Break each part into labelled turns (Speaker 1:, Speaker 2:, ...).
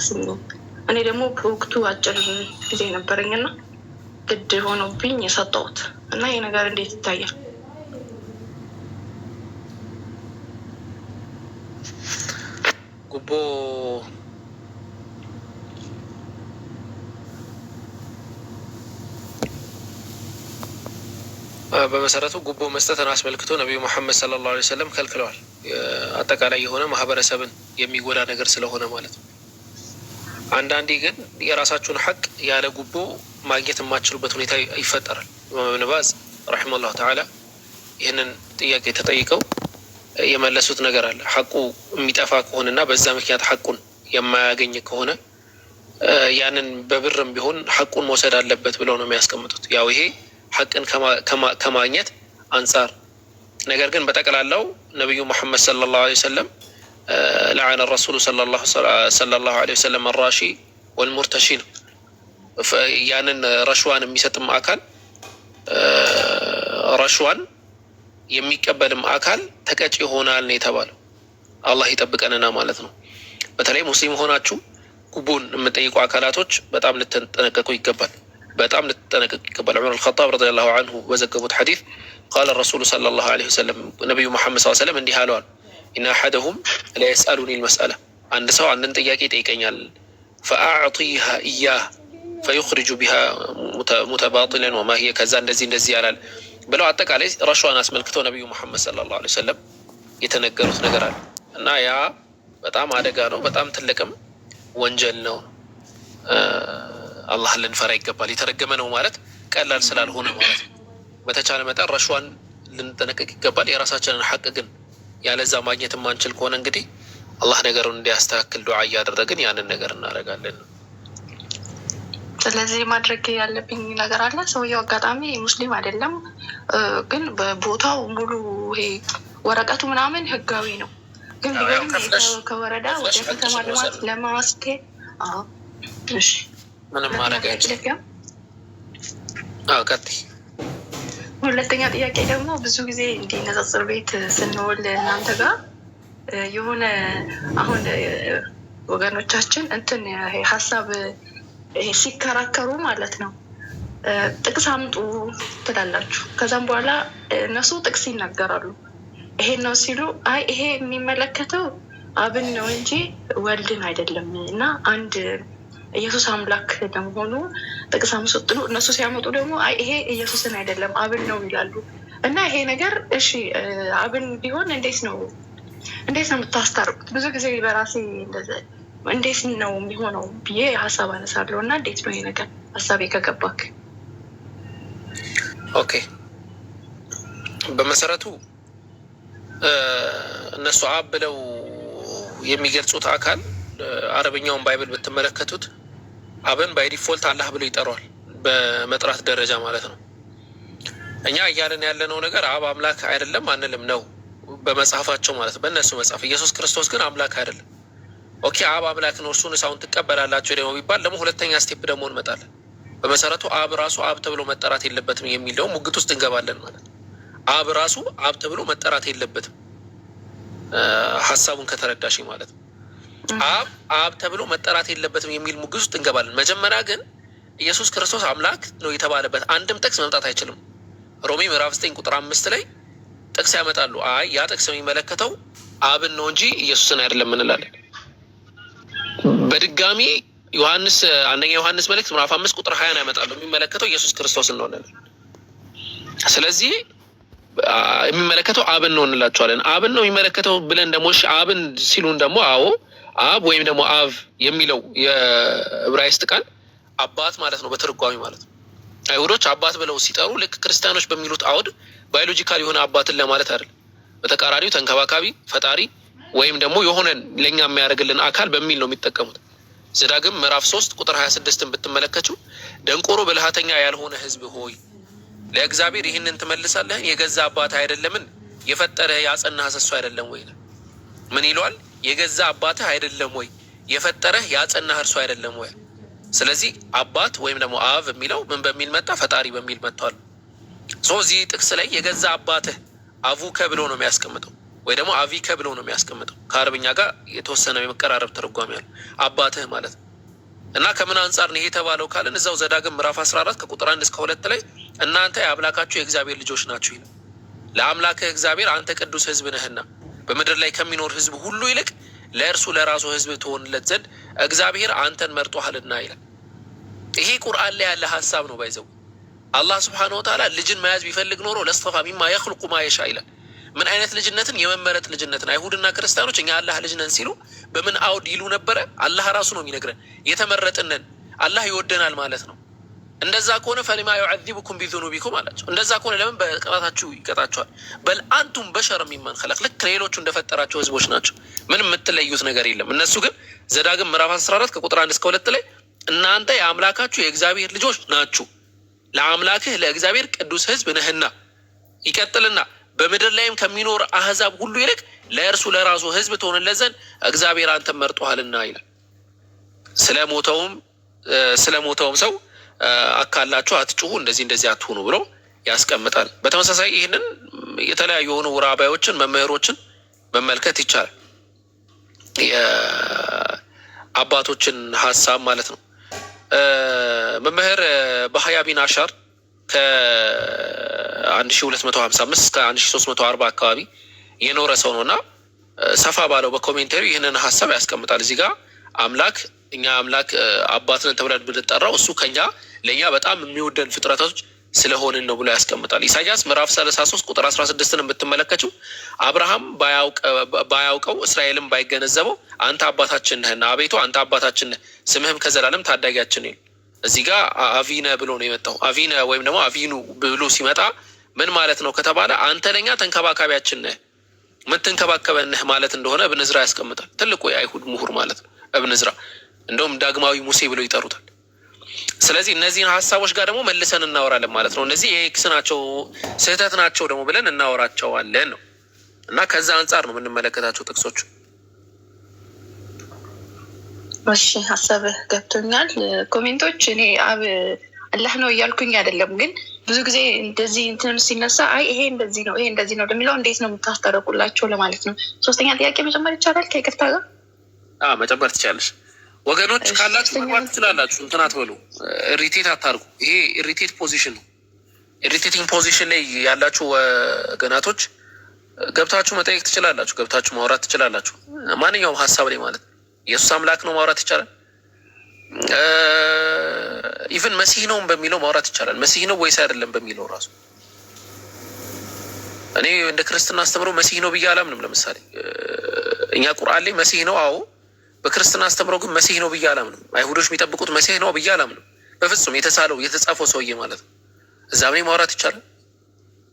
Speaker 1: አያስጠቅስም። እኔ ደግሞ በወቅቱ አጭር ጊዜ ነበረኝና ግድ ሆኖብኝ የሰጠሁት እና ይህ ነገር እንዴት ይታያል?
Speaker 2: ጉቦ በመሰረቱ ጉቦ መስጠትን አስመልክቶ ነቢዩ መሐመድ ሰለላሁ ዐለይሂ ወሰለም ከልክለዋል። አጠቃላይ የሆነ ማህበረሰብን የሚጎዳ ነገር ስለሆነ ማለት ነው። አንዳንዴ ግን የራሳችሁን ሐቅ ያለ ጉቦ ማግኘት የማትችሉበት ሁኔታ ይፈጠራል። ኢማም ኢብኑ ባዝ ረሒመሁላሁ ተዓላ ይህንን ጥያቄ ተጠይቀው የመለሱት ነገር አለ። ሐቁ የሚጠፋ ከሆነና በዛ ምክንያት ሐቁን የማያገኝ ከሆነ ያንን በብርም ቢሆን ሐቁን መውሰድ አለበት ብለው ነው የሚያስቀምጡት። ያው ይሄ ሐቅን ከማግኘት አንጻር። ነገር ግን በጠቅላላው ነቢዩ ሙሐመድ ሰለላሁ ዐለይሂ ወሰለም ለዐነ ረሱሉ ሰለላሁ ዐለይሂ ወሰለም አራሺ ወልሙርተሺ ነው። ያንን ረሽዋን የሚሰጥም አካል ረሽዋን የሚቀበልም አካል ተቀጭ ይሆናል ነው የተባለው። አላህ ይጠብቀንና ማለት ነው። በተለይ ሙስሊም ሆናችሁ ጉቦን የምጠይቁ አካላቶች በጣም ልትጠነቀቁ ይገባል። በጣም ልትጠነቀቁ ይገባል። ዑመር አልኸጣብ ረዲየላሁ ዐንሁ በዘገቡት ሐዲስ ቃለ ረሱሉ ሰለላሁ ዐለይሂ ወሰለም ነቢዩ መሐመድ ሰለላሁ ዐለይሂ ወሰለም እንዲህ አለዋል። ኢነ አሐደሁም ለየስአሉኒ ልመስአላ፣ አንድ ሰው አንድን ጥያቄ ይጠይቀኛል። ፈአዕጢሃ ኢያህ ፈዩኽሪጁ ቢሃ ሙተባጢለን ወማ ሂየ ከዛ እንደዚህ ያላል ብለው አጠቃላይ ረሽዋን አስመልክተው ነቢዩ መሐመድ ሰለላሁ ዐለይሂ ወሰለም የተነገሩት ነገር አለ እና ያ በጣም አደጋ ነው። በጣም ትልቅም ወንጀል ነው። አላህ ልንፈራ ይገባል። የተረገመ ነው ማለት ቀላል ስላልሆነ ማለት ነው። በተቻለ መጠን ረሽዋን ልንጠነቀቅ ይገባል። የራሳችንን ሐቅ ግን ያለዛ ማግኘት የማንችል ከሆነ እንግዲህ አላህ ነገሩን እንዲያስተካክል ዱዓ እያደረግን ያንን ነገር እናደርጋለን።
Speaker 1: ስለዚህ ማድረግ ያለብኝ ነገር አለ። ሰውየው አጋጣሚ ሙስሊም አይደለም፣ ግን በቦታው ሙሉ ይሄ ወረቀቱ ምናምን ህጋዊ ነው። ግን ቢሆንም ከወረዳ ወደ ከተማ ልማት ለማስኬድ እሺ ምንም ማድረግ አይችልም። ቀጥይ። ሁለተኛ ጥያቄ ደግሞ ብዙ ጊዜ እንዲህ ንጽጽር ቤት ስንውል እናንተ ጋር የሆነ አሁን ወገኖቻችን እንትን ሀሳብ ሲከራከሩ ማለት ነው ጥቅስ አምጡ ትላላችሁ። ከዛም በኋላ እነሱ ጥቅስ ይናገራሉ። ይሄን ነው ሲሉ አይ ይሄ የሚመለከተው አብን ነው እንጂ ወልድን አይደለም እና አንድ ኢየሱስ አምላክ ለመሆኑ ጥቅስ አምጡ። እነሱ ሲያመጡ ደግሞ አይ ይሄ ኢየሱስን አይደለም አብን ነው ይላሉ። እና ይሄ ነገር እሺ አብን ቢሆን እንዴት ነው የምታስታርቁት? ብዙ ጊዜ በራሴ እንደዚህ እንዴት ነው የሚሆነው ብዬ ሀሳብ አነሳለሁ። እና እንዴት ነው ይሄ ነገር ሀሳቤ ከገባክ?
Speaker 2: ኦኬ በመሰረቱ እነሱ አብ ብለው የሚገልጹት አካል አረበኛውን ባይብል ብትመለከቱት አብን ባይ ዲፎልት አላህ ብሎ ይጠራዋል፣ በመጥራት ደረጃ ማለት ነው። እኛ እያለን ያለነው ነገር አብ አምላክ አይደለም አንልም ነው በመጽሐፋቸው ማለት ነው፣ በእነሱ መጽሐፍ። ኢየሱስ ክርስቶስ ግን አምላክ አይደለም። ኦኬ አብ አምላክ ነው፣ እርሱን ሳውን ትቀበላላችሁ ደግሞ ቢባል ደግሞ ሁለተኛ ስቴፕ ደግሞ እንመጣለን። በመሰረቱ አብ ራሱ አብ ተብሎ መጠራት የለበትም የሚል ደግሞ ሙግት ውስጥ እንገባለን ማለት ነው። አብ ራሱ አብ ተብሎ መጠራት የለበትም ሀሳቡን ከተረዳሽ ማለት ነው። አብ ተብሎ መጠራት የለበትም የሚል ሙግት ውስጥ እንገባለን። መጀመሪያ ግን ኢየሱስ ክርስቶስ አምላክ ነው የተባለበት አንድም ጥቅስ መምጣት አይችልም። ሮሜ ምዕራፍ 9 ቁጥር 5 ላይ ጥቅስ ያመጣሉ። አይ ያ ጥቅስ የሚመለከተው አብን ነው እንጂ ኢየሱስን አይደለም እንላለን። በድጋሚ አንደኛ ዮሐንስ መልእክት ምዕራፍ 5 ቁጥር 20 ያመጣሉ። የሚመለከተው ኢየሱስ ክርስቶስ እንደሆነ። ስለዚህ የሚመለከተው አብን ነው እንላቸዋለን። አብን ነው የሚመለከተው ብለን ደግሞ አብን ሲሉን ደግሞ አዎ አብ ወይም ደግሞ አብ የሚለው የዕብራይስጥ ቃል አባት ማለት ነው በትርጓሚ ማለት ነው። አይሁዶች አባት ብለው ሲጠሩ ልክ ክርስቲያኖች በሚሉት አውድ ባዮሎጂካል የሆነ አባትን ለማለት አይደለም። በተቃራኒው ተንከባካቢ፣ ፈጣሪ ወይም ደግሞ የሆነን ለኛ የሚያደርግልን አካል በሚል ነው የሚጠቀሙት። ዘዳግም ምዕራፍ 3 ቁጥር 26ን ብትመለከቱ ደንቆሮ ብልሃተኛ ያልሆነ ሕዝብ ሆይ ለእግዚአብሔር ይህንን ትመልሳለህ? የገዛ አባትህ አይደለምን? የፈጠረህ ያጸናህ እሱ አይደለም ወይ? ምን ይለዋል? የገዛ አባትህ አይደለም ወይ? የፈጠረህ ያጸናህ እርሱ አይደለም ወይ? ስለዚህ አባት ወይም ደግሞ አብ የሚለው ምን በሚል መጣ? ፈጣሪ በሚል መጥቷል። እዚህ ጥቅስ ላይ የገዛ አባትህ አቡከ ብሎ ነው የሚያስቀምጠው። ወይ ደግሞ አቪከ ብሎ ነው የሚያስቀምጠው። ከአረብኛ ጋር የተወሰነ የመቀራረብ ተረጓሚ ያለው አባትህ ማለት ነው። እና ከምን አንጻር ነው ይሄ የተባለው ካልን እዛው ዘዳግም ምዕራፍ 14 ከቁጥር 1 እስከ 2 ላይ እናንተ የአምላካችሁ የእግዚአብሔር ልጆች ናችሁ ይላል። ለአምላክህ እግዚአብሔር አንተ ቅዱስ ሕዝብ ነህና በምድር ላይ ከሚኖር ሕዝብ ሁሉ ይልቅ ለእርሱ ለራሱ ሕዝብ ትሆንለት ዘንድ እግዚአብሔር አንተን መርጦሃልና ይላል። ይሄ ቁርአን ላይ ያለ ሀሳብ ነው። ባይዘው አላህ ስብሐነሁ ወተዓላ ልጅን መያዝ ቢፈልግ ኖሮ ለስጠፋ ሚማ የኽልቁ ማ የሻ ይላል። ምን አይነት ልጅነትን? የመመረጥ ልጅነትን። አይሁድና ክርስቲያኖች እኛ አላህ ልጅ ነን ሲሉ በምን አውድ ይሉ ነበረ? አላህ ራሱ ነው የሚነግረን። የተመረጥነን አላህ ይወደናል ማለት ነው። እንደዛ ከሆነ ፈሊማ ዩዐዚቡኩም ቢዙኑቢኩም አላቸው። እንደዛ ከሆነ ለምን በቅጣታችሁ ይቀጣቸዋል? በል አንቱም በሸር ሚመን ኸለቅ፣ ልክ ሌሎቹ እንደፈጠራቸው ህዝቦች ናቸው። ምንም የምትለዩት ነገር የለም። እነሱ ግን ዘዳግም ምዕራፍ 14 ከቁጥር 1 እስከ 2 ላይ እናንተ የአምላካችሁ የእግዚአብሔር ልጆች ናችሁ፣ ለአምላክህ ለእግዚአብሔር ቅዱስ ህዝብ ነህና ይቀጥልና በምድር ላይም ከሚኖር አህዛብ ሁሉ ይልቅ ለእርሱ ለራሱ ህዝብ ትሆንለት ዘንድ እግዚአብሔር አንተን መርጦሃልና ይላል። ስለሞተውም ሰው አካላችሁ አትጩሁ፣ እንደዚህ አትሁኑ ብሎ ያስቀምጣል። በተመሳሳይ ይህንን የተለያዩ የሆኑ ራባዮችን መምህሮችን መመልከት ይቻላል። የአባቶችን ሀሳብ ማለት ነው። መምህር በሀያ ቢን አሻር ከ1255 እስከ 1340 አካባቢ የኖረ ሰው ነው እና ሰፋ ባለው በኮሜንታሪ ይህንን ሀሳብ ያስቀምጣል። እዚህ ጋር እኛ አምላክ አባትን ተብለን ብንጠራው እሱ ለእኛ በጣም የሚወደን ፍጥረቶች ስለሆንን ነው ብሎ ያስቀምጣል። ኢሳያስ ምዕራፍ 33 ቁጥር 16ን ብትመለከቱ አብርሃም ባያውቀው እስራኤልም ባይገነዘበው አንተ አባታችን ነህና አቤቱ አንተ አባታችን ነህ፣ ስምህም ከዘላለም ታዳጊያችን ነው። እዚህ ጋር አቪነ ብሎ ነው የመጣው። አቪነ ወይም ደግሞ አቪኑ ብሎ ሲመጣ ምን ማለት ነው ከተባለ አንተ ለኛ ተንከባካቢያችን ነህ፣ ምትንከባከበን ነህ ማለት እንደሆነ እብን ዕዝራ ያስቀምጣል። ትልቁ የአይሁድ ምሁር ማለት ነው እብን ዕዝራ። እንደውም ዳግማዊ ሙሴ ብለው ይጠሩታል። ስለዚህ እነዚህን ሀሳቦች ጋር ደግሞ መልሰን እናወራለን ማለት ነው። እነዚህ የኤክስ ናቸው ስህተት ናቸው ደግሞ ብለን እናወራቸዋለን ነው እና ከዛ አንጻር ነው የምንመለከታቸው ጥቅሶቹ።
Speaker 1: እሺ ሀሳብህ ገብቶኛል። ኮሜንቶች እኔ አላህ ነው እያልኩኝ አይደለም፣ ግን ብዙ ጊዜ እንደዚህ እንትን ሲነሳ ይሄ እንደዚህ ነው ለሚለው እንዴት ነው የምታስታረቁላቸው ለማለት ነው። ሶስተኛ ጥያቄ መጨመር ይቻላል ከይቅርታ ጋር?
Speaker 2: መጨመር ትችላለሽ። ወገኖች ካላችሁ መግባት ትችላላችሁ። እንትን አትበሉ፣ ኢሪቴት አታርጉ። ይሄ ኢሪቴት ፖዚሽን ነው። ኢሪቴቲንግ ፖዚሽን ላይ ያላችሁ ወገናቶች ገብታችሁ መጠየቅ ትችላላችሁ፣ ገብታችሁ ማውራት ትችላላችሁ። ማንኛውም ሀሳብ ላይ ማለት ነው። ኢየሱስ አምላክ ነው ማውራት ይቻላል። ኢቨን መሲህ ነው በሚለው ማውራት ይቻላል። መሲህ ነው ወይስ አይደለም በሚለው ራሱ እኔ እንደ ክርስትና አስተምሮ መሲህ ነው ብዬ አላምንም። ለምሳሌ እኛ ቁርአን ላይ መሲህ ነው፣ አዎ። በክርስትና አስተምሮ ግን መሲህ ነው ብዬ አላምንም። አይሁዶች የሚጠብቁት መሲህ ነው ብዬ አላምንም በፍጹም። የተጻፈው ሰውዬ ማለት ነው። እዛም ላይ ማውራት ይቻላል።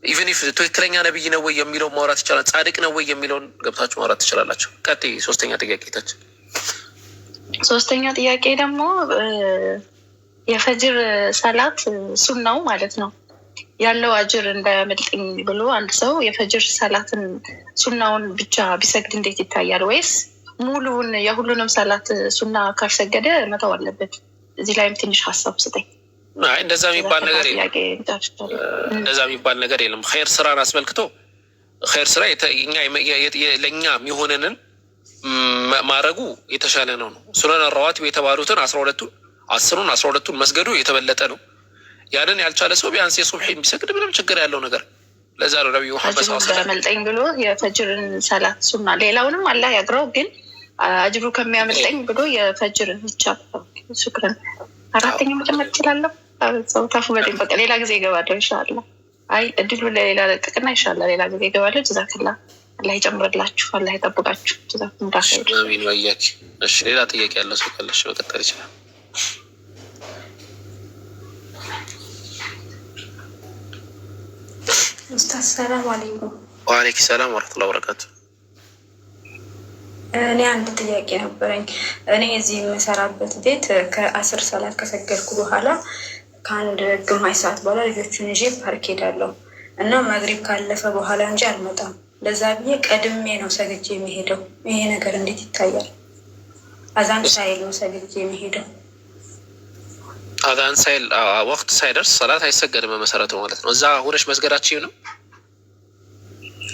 Speaker 2: ኢቨን ኢፍ ትክክለኛ ነብይ ነው ወይ የሚለውን ማውራት ይቻላል። ጻድቅ ነው ወይ የሚለውን ገብታችሁ ማውራት ትችላላችሁ። ቀጥይ። ሶስተኛ ጥያቄ ታች
Speaker 1: ሶስተኛ ጥያቄ ደግሞ የፈጅር ሰላት ሱናው ማለት ነው ያለው አጅር እንዳያመልጥኝ ብሎ አንድ ሰው የፈጅር ሰላትን ሱናውን ብቻ ቢሰግድ እንዴት ይታያል? ወይስ ሙሉውን የሁሉንም ሰላት ሱና ካልሰገደ መተው አለበት? እዚህ ላይም ትንሽ ሀሳብ ስጠኝ።
Speaker 2: እንደዛ የሚባል ነገር የለም። ኸይር ስራን አስመልክቶ ኸይር ስራ ለእኛ የሚሆነንን ማድረጉ የተሻለ ነው። ሱነን ረዋቲብ የተባሉትን 12ቱን መስገዱ የተበለጠ ነው። ያንን ያልቻለ ሰው ቢያንስ የሱብሒ ቢሰግድ ምንም ችግር ያለው ነገር። ለዛ ነው ነብዩ መሐመድ
Speaker 1: እንዳያመልጠኝ ብሎ የፈጅርን ሰላት ሱና ሌላውንም አላህ ያግረው፣ ግን አጅሩ ከሚያመልጠኝ ብሎ የፈጅር ብቻ። ሹክራን። አራተኛ መጨመር እችላለሁ? ሰው ታፉ በደም በቃ ሌላ ጊዜ ይገባለሁ ኢንሻአላህ። እድሉ ለሌላ ለጥቅና ኢንሻአላህ ሌላ ጊዜ ይገባለሁ። ጀዛከላህ። አላህ ይጨምርላችሁ፣ አላህ ይጠብቃችሁ። ጀዛከላህ።
Speaker 2: አሚን ወያኪ። እሺ ሌላ ጥያቄ ያለው ሰው ካለሽ መቀጠል ይችላል።
Speaker 3: ኡስታዝ ሰላም አለይኩም።
Speaker 2: ወአለይኩም ሰላም ወራህመቱላሂ ወበረካቱ።
Speaker 3: እኔ አንድ ጥያቄ ነበረኝ። እኔ እዚህ የምሰራበት ቤት ከ10 ሰላት ከሰገድኩ በኋላ ከአንድ ግማሽ ሰዓት በኋላ ልጆቹን ይዤ ፓርክ ሄዳለሁ እና መግሪብ ካለፈ በኋላ እንጂ አልመጣም። ለዛ ብዬ ቀድሜ ነው ሰግጄ የሚሄደው። ይሄ ነገር እንዴት ይታያል? አዛን ሳይል ነው ሰግጄ የሚሄደው።
Speaker 2: አዛን ሳይል ወቅት ሳይደርስ ሰላት አይሰገድም መሰረቱ ማለት ነው። እዛ ሆነሽ መስገዳችሁ ነው።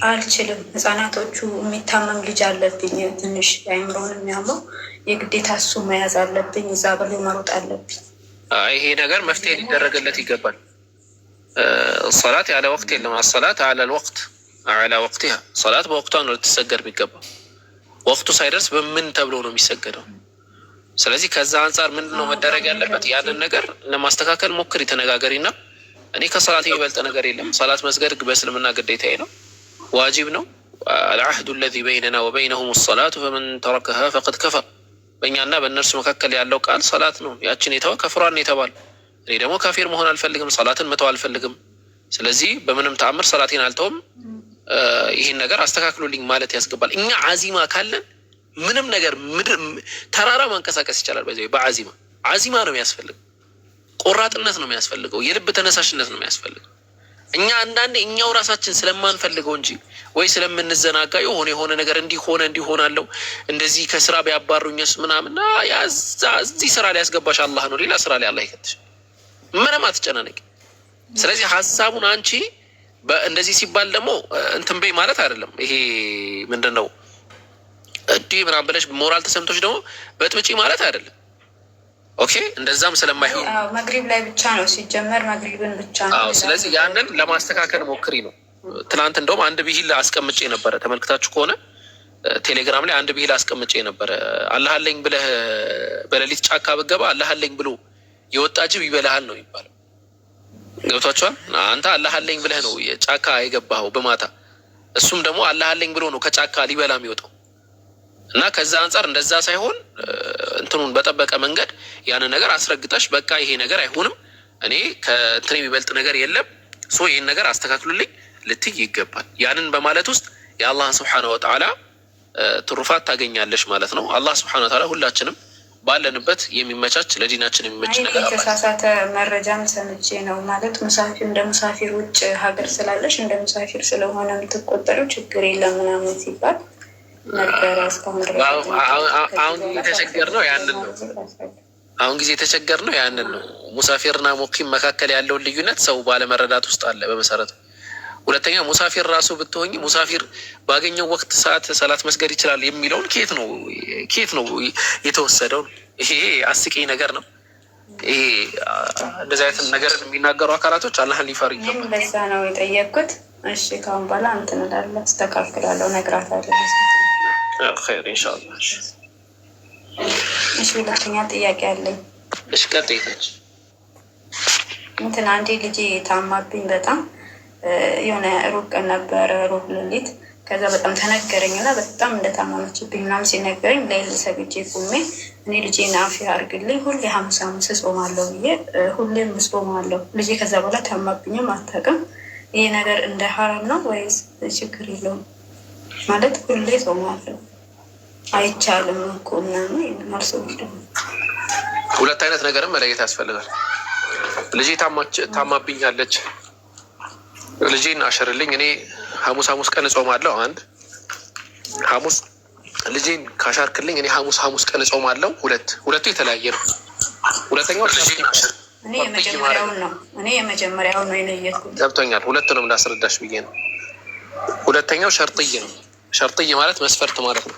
Speaker 3: አልችልም። ህጻናቶቹ የሚታመም ልጅ አለብኝ፣ ትንሽ የአእምሮውን የሚያመው የግዴታ እሱ መያዝ አለብኝ። እዛ በላይ መሮጥ አለብኝ።
Speaker 2: ይሄ ነገር መፍትሄ ሊደረግለት ይገባል። ሰላት ያለ ወቅት የለም። አሰላት አለ ወቅት አላ ወቅቲሃ፣ ሰላት በወቅቷ ነው ልትሰገድ የሚገባው። ወቅቱ ሳይደርስ በምን ተብሎ ነው የሚሰገደው? ስለዚህ ከዛ አንጻር ምንድን ነው መደረግ ያለበት? ያንን ነገር ለማስተካከል ሞክሪ፣ ተነጋገሪና እኔ ከሰላት የሚበልጥ ነገር የለም። ሰላት መስገድ በእስልምና ግዴታዬ ነው፣ ዋጅብ ነው። አልዓህዱ አለዚ በይነና ወበይነሁም ሰላቱ ፈመን ተረከሃ ፈቀድ ከፈር። በእኛና በእነርሱ መካከል ያለው ቃል ሰላት ነው። ያችን የተወ ከፍሯን የተባለ። እኔ ደግሞ ካፊር መሆን አልፈልግም፣ ሰላትን መተው አልፈልግም። ስለዚህ በምንም ተአምር ሰላቴን አልተውም፣ ይህን ነገር አስተካክሉልኝ ማለት ያስገባል። እኛ አዚማ ካለን ምንም ነገር ተራራ ማንቀሳቀስ ይቻላል። በዚህ በአዚማ አዚማ ነው የሚያስፈልገው፣ ቆራጥነት ነው የሚያስፈልገው፣ የልብ ተነሳሽነት ነው የሚያስፈልገው። እኛ አንዳንዴ እኛው ራሳችን ስለማንፈልገው እንጂ ወይ ስለምንዘናጋ የሆነ ነገር እንዲሆናለው እንደዚህ ከስራ ቢያባሩኝስ ምናምን እዚህ ስራ ላይ ያስገባሽ አላህ ነው፣ ሌላ ስራ ላይ አላህ ይከትሽ። ምንም አትጨናነቂ። ስለዚህ ሀሳቡን አንቺ እንደዚህ ሲባል ደግሞ እንትን በይ ማለት አይደለም። ይሄ ምንድን ነው እንዲህ ምናምን ብለሽ ሞራል ተሰምቶች ደግሞ በጥብጪ ማለት አይደለም። ኦኬ፣ እንደዛም ስለማይሆን
Speaker 3: መግሪብ ላይ ብቻ ነው ሲጀመር፣ መግሪብን ብቻ ነው።
Speaker 2: ስለዚህ ያንን ለማስተካከል ሞክሪ ነው። ትናንት እንደውም አንድ ብሂል አስቀምጬ ነበረ፣ ተመልክታችሁ ከሆነ ቴሌግራም ላይ አንድ ብሂል አስቀምጬ ነበረ። አላህ አለኝ ብለህ በሌሊት ጫካ ብገባ አላህ አለኝ ብሎ የወጣ ጅብ ይበላሃል ነው የሚባለው። ገብቷችኋል? አንተ አላህ አለኝ ብለህ ነው ጫካ የገባኸው በማታ፣ እሱም ደግሞ አላህ አለኝ ብሎ ነው ከጫካ ሊበላ የሚወጣው። እና ከዛ አንጻር እንደዛ ሳይሆን እንትኑን በጠበቀ መንገድ ያንን ነገር አስረግጠሽ በቃ ይሄ ነገር አይሆንም፣ እኔ ከእንትን የሚበልጥ ነገር የለም፣ ይህን ነገር አስተካክሉልኝ ልትይ ይገባል። ያንን በማለት ውስጥ የአላህን ስብሓነሁ ወተዓላ ትሩፋት ታገኛለሽ ማለት ነው። አላህ ስብሓነሁ ወተዓላ ሁላችንም ባለንበት የሚመቻች ለዲናችን የሚመች ነገር
Speaker 3: የተሳሳተ መረጃም ሰምቼ ነው ማለት ሙሳፊር እንደ ሙሳፊር ውጭ ሀገር ስላለሽ እንደ ሙሳፊር ስለሆነ የምትቆጠረው ችግር የለም ምናምን ሲባል ነበረ። እስካሁን ድረስ
Speaker 2: አሁን የተቸገር ነው ያንን ነው። አሁን ጊዜ የተቸገር ነው ያንን ነው። ሙሳፊርና ሙቂም መካከል ያለውን ልዩነት ሰው ባለመረዳት ውስጥ አለ በመሰረቱ። ሁለተኛ ሙሳፊር ራሱ ብትሆኝ ሙሳፊር ባገኘው ወቅት ሰዓት ሰላት መስገድ ይችላል የሚለውን ኬት ነው የተወሰደው? ይሄ አስቂኝ ነገር ነው። ይሄ እንደዚህ አይነት ነገር የሚናገሩ አካላቶች አላህን ሊፈሩ ይገባል።
Speaker 3: ለዛ ነው የጠየቅኩት። እሺ ካሁን በኋላ እንትን እላለሁ፣ አስተካክላለሁ፣ እነግራታለሁ።
Speaker 2: ኸይር ኢንሻአላህ።
Speaker 3: እሺ ሁለተኛ ጥያቄ አለኝ።
Speaker 2: እሺ ቀጥይ።
Speaker 3: እንትን አንዴ ልጄ ታማብኝ በጣም የሆነ ሩቅ ቀን ነበረ፣ ሩቅ ሌሊት። ከዛ በጣም ተነገረኝና በጣም እንደታመመችብኝ ምናምን ሲነገረኝ ሌሊት ሰግጄ ቁሜ እኔ ልጄን አፍያ አድርግልኝ ሁሌ ሐሙስ እጾማለሁ ብዬ ሁሌም እጾማለሁ። ልጄ ከዛ በኋላ ታማብኝም አታውቅም። ይሄ ነገር እንደ ሐራም ነው ወይስ ችግር የለውም? ማለት ሁሌ እጾማለሁ አይቻልም እኮ ምናምን ማርሰዎች ደግሞ
Speaker 2: ሁለት አይነት ነገርም መለየት ያስፈልጋል። ልጄ ታማብኛለች፣ ልጄን አሸርልኝ፣ እኔ ሐሙስ ቀን እጾማለሁ። አንድ ሐሙስ ልጄን ካሻርክልኝ እኔ ሐሙስ ቀን እጾማለሁ። ሁለቱ የተለያየ ነው። ሁለተኛው
Speaker 3: እኔ የመጀመሪያውን ነው የለየኩት።
Speaker 2: ገብቶኛል። ሁለቱንም እንዳስረዳሽ ብዬ ነው። ሁለተኛው ሸርጥይ ነው። ሸርጥይ ማለት መስፈርት ማለት ነው።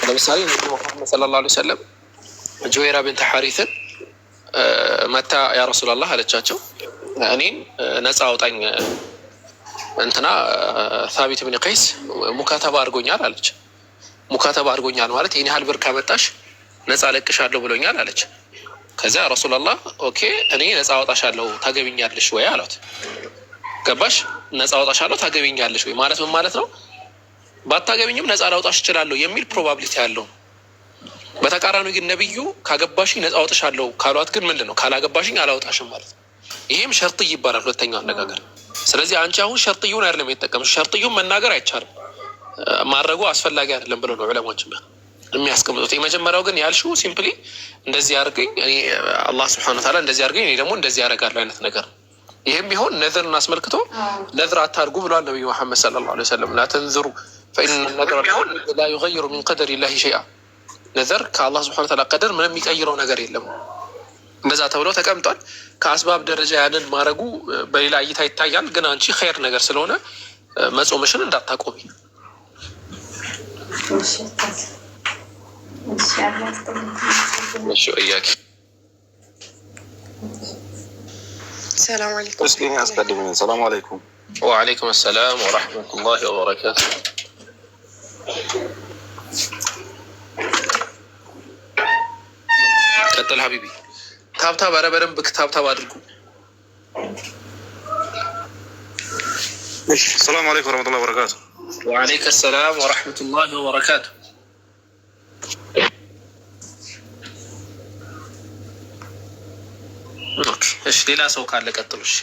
Speaker 2: ለምሳሌ ነብዩ መሐመድ ሰለላሁ ዐለይሂ ወሰለም ጁዌራ ቢንት ሐሪስን መታ ያ ረሱላላህ አለቻቸው፣ እኔን ነፃ አውጣኝ እንትና ሳቢት ብን ቀይስ ሙካተባ አድርጎኛል አለች። ሙካተባ አድርጎኛል ማለት ይህን ያህል ብር ካመጣሽ ነፃ ለቅሻለሁ ብሎኛል አለች። ከዚያ ረሱላላህ ኦኬ እኔ ነፃ አወጣሻለሁ ታገቢኛለሽ ወይ አሏት። ገባሽ? ነፃ አወጣሻለሁ ታገቢኛለሽ ወይ ማለት ምን ማለት ነው? ባታገቢኝም ነፃ ላውጣሽ እችላለሁ የሚል ፕሮባቢሊቲ ያለው። በተቃራኒ ግን ነብዩ ካገባሽኝ ነፃ አወጣሻለሁ ካሏት ግን ምንድን ነው? ካላገባሽኝ አላወጣሽም ማለት ነው። ይሄም ሸርጥይ ይባላል፣ ሁለተኛው አነጋገር። ስለዚህ አንቺ አሁን ሸርጥዩን አይደለም የተጠቀምሽ። ሸርጥዩን መናገር አይቻልም፣ ማድረጉ አስፈላጊ አይደለም ብሎ ነው ዑለማዎች የሚያስቀምጡት። የመጀመሪያው ግን ያልሽው ሲምፕሊ እንደዚህ አድርገኝ እኔ አላህ ሱብሓነሁ ወተዓላ እንደዚህ አድርገኝ እኔ ደግሞ እንደዚህ ያደርጋለሁ አይነት ነገር። ይህም ቢሆን ነዝርን አስመልክቶ ነዝር አታርጉ ብሏል ነብዩ መሐመድ ሰለላሁ ዐለይሂ ወሰለም። ላ ተንዝሩ ፈኢነ ነዝረ ላ ዩገይሩ ሚን ቀደሪላሂ ሸይአ። ነዘር ከአላህ ሱብሓነሁ ወተዓላ ቀደር ምንም የሚቀይረው ነገር የለም። እንደዛ ተብሎ ተቀምጧል። ከአስባብ ደረጃ ያንን ማድረጉ በሌላ እይታ ይታያል። ግን አንቺ ኸይር ነገር ስለሆነ መጾምሽን እንዳታቆሚ። እሺ እያኪ
Speaker 4: ሰላም አለይኩም።
Speaker 5: እስኪ አስቀድመን ሰላም አለይኩም።
Speaker 2: ወአለይኩም ሰላም ወራህመቱላሂ ወበረካቱ። ቀጥል ሀቢቢ። ታብታብ ኧረ በደንብ ታብታብ አድርጉ።
Speaker 5: እሺ ሰላም አለይኩም ወራህመቱላሂ ወበረካቱ።
Speaker 2: ወአለይኩም ሰላም ወራህመቱላሂ ወበረካቱ። እሺ ሌላ ሰው ካለ ቀጥሉ። እሺ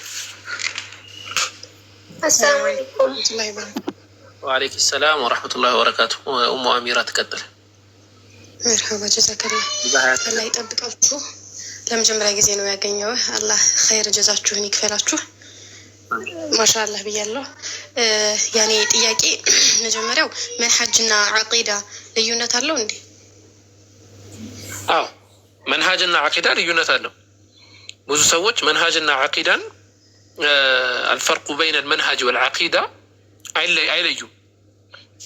Speaker 4: አሰላሙ አለይኩም ወራህመቱላሂ ወበረካቱ።
Speaker 2: ወአለይኩም ሰላም ወራህመቱላሂ ወበረካቱ። ኡሙ አሚራ ትቀጥል።
Speaker 4: መርሐባ ጀዛከላ። አላህ ይጠብቃችሁ። ለመጀመሪያ ጊዜ ነው ያገኘው። አላህ ኸይር ጀዛችሁን ይክፈላችሁ። ማሻአላህ ብያለሁ። ያኔ ጥያቄ መጀመሪያው መንሐጅና አቂዳ ልዩነት አለው እንዴ?
Speaker 2: አዎ መንሐጅና አቂዳ ልዩነት አለው። ብዙ ሰዎች መንሐጅና አቂዳን አልፈርቁ በይነ አልመንሐጅ ወልዓቂዳ አይለዩም።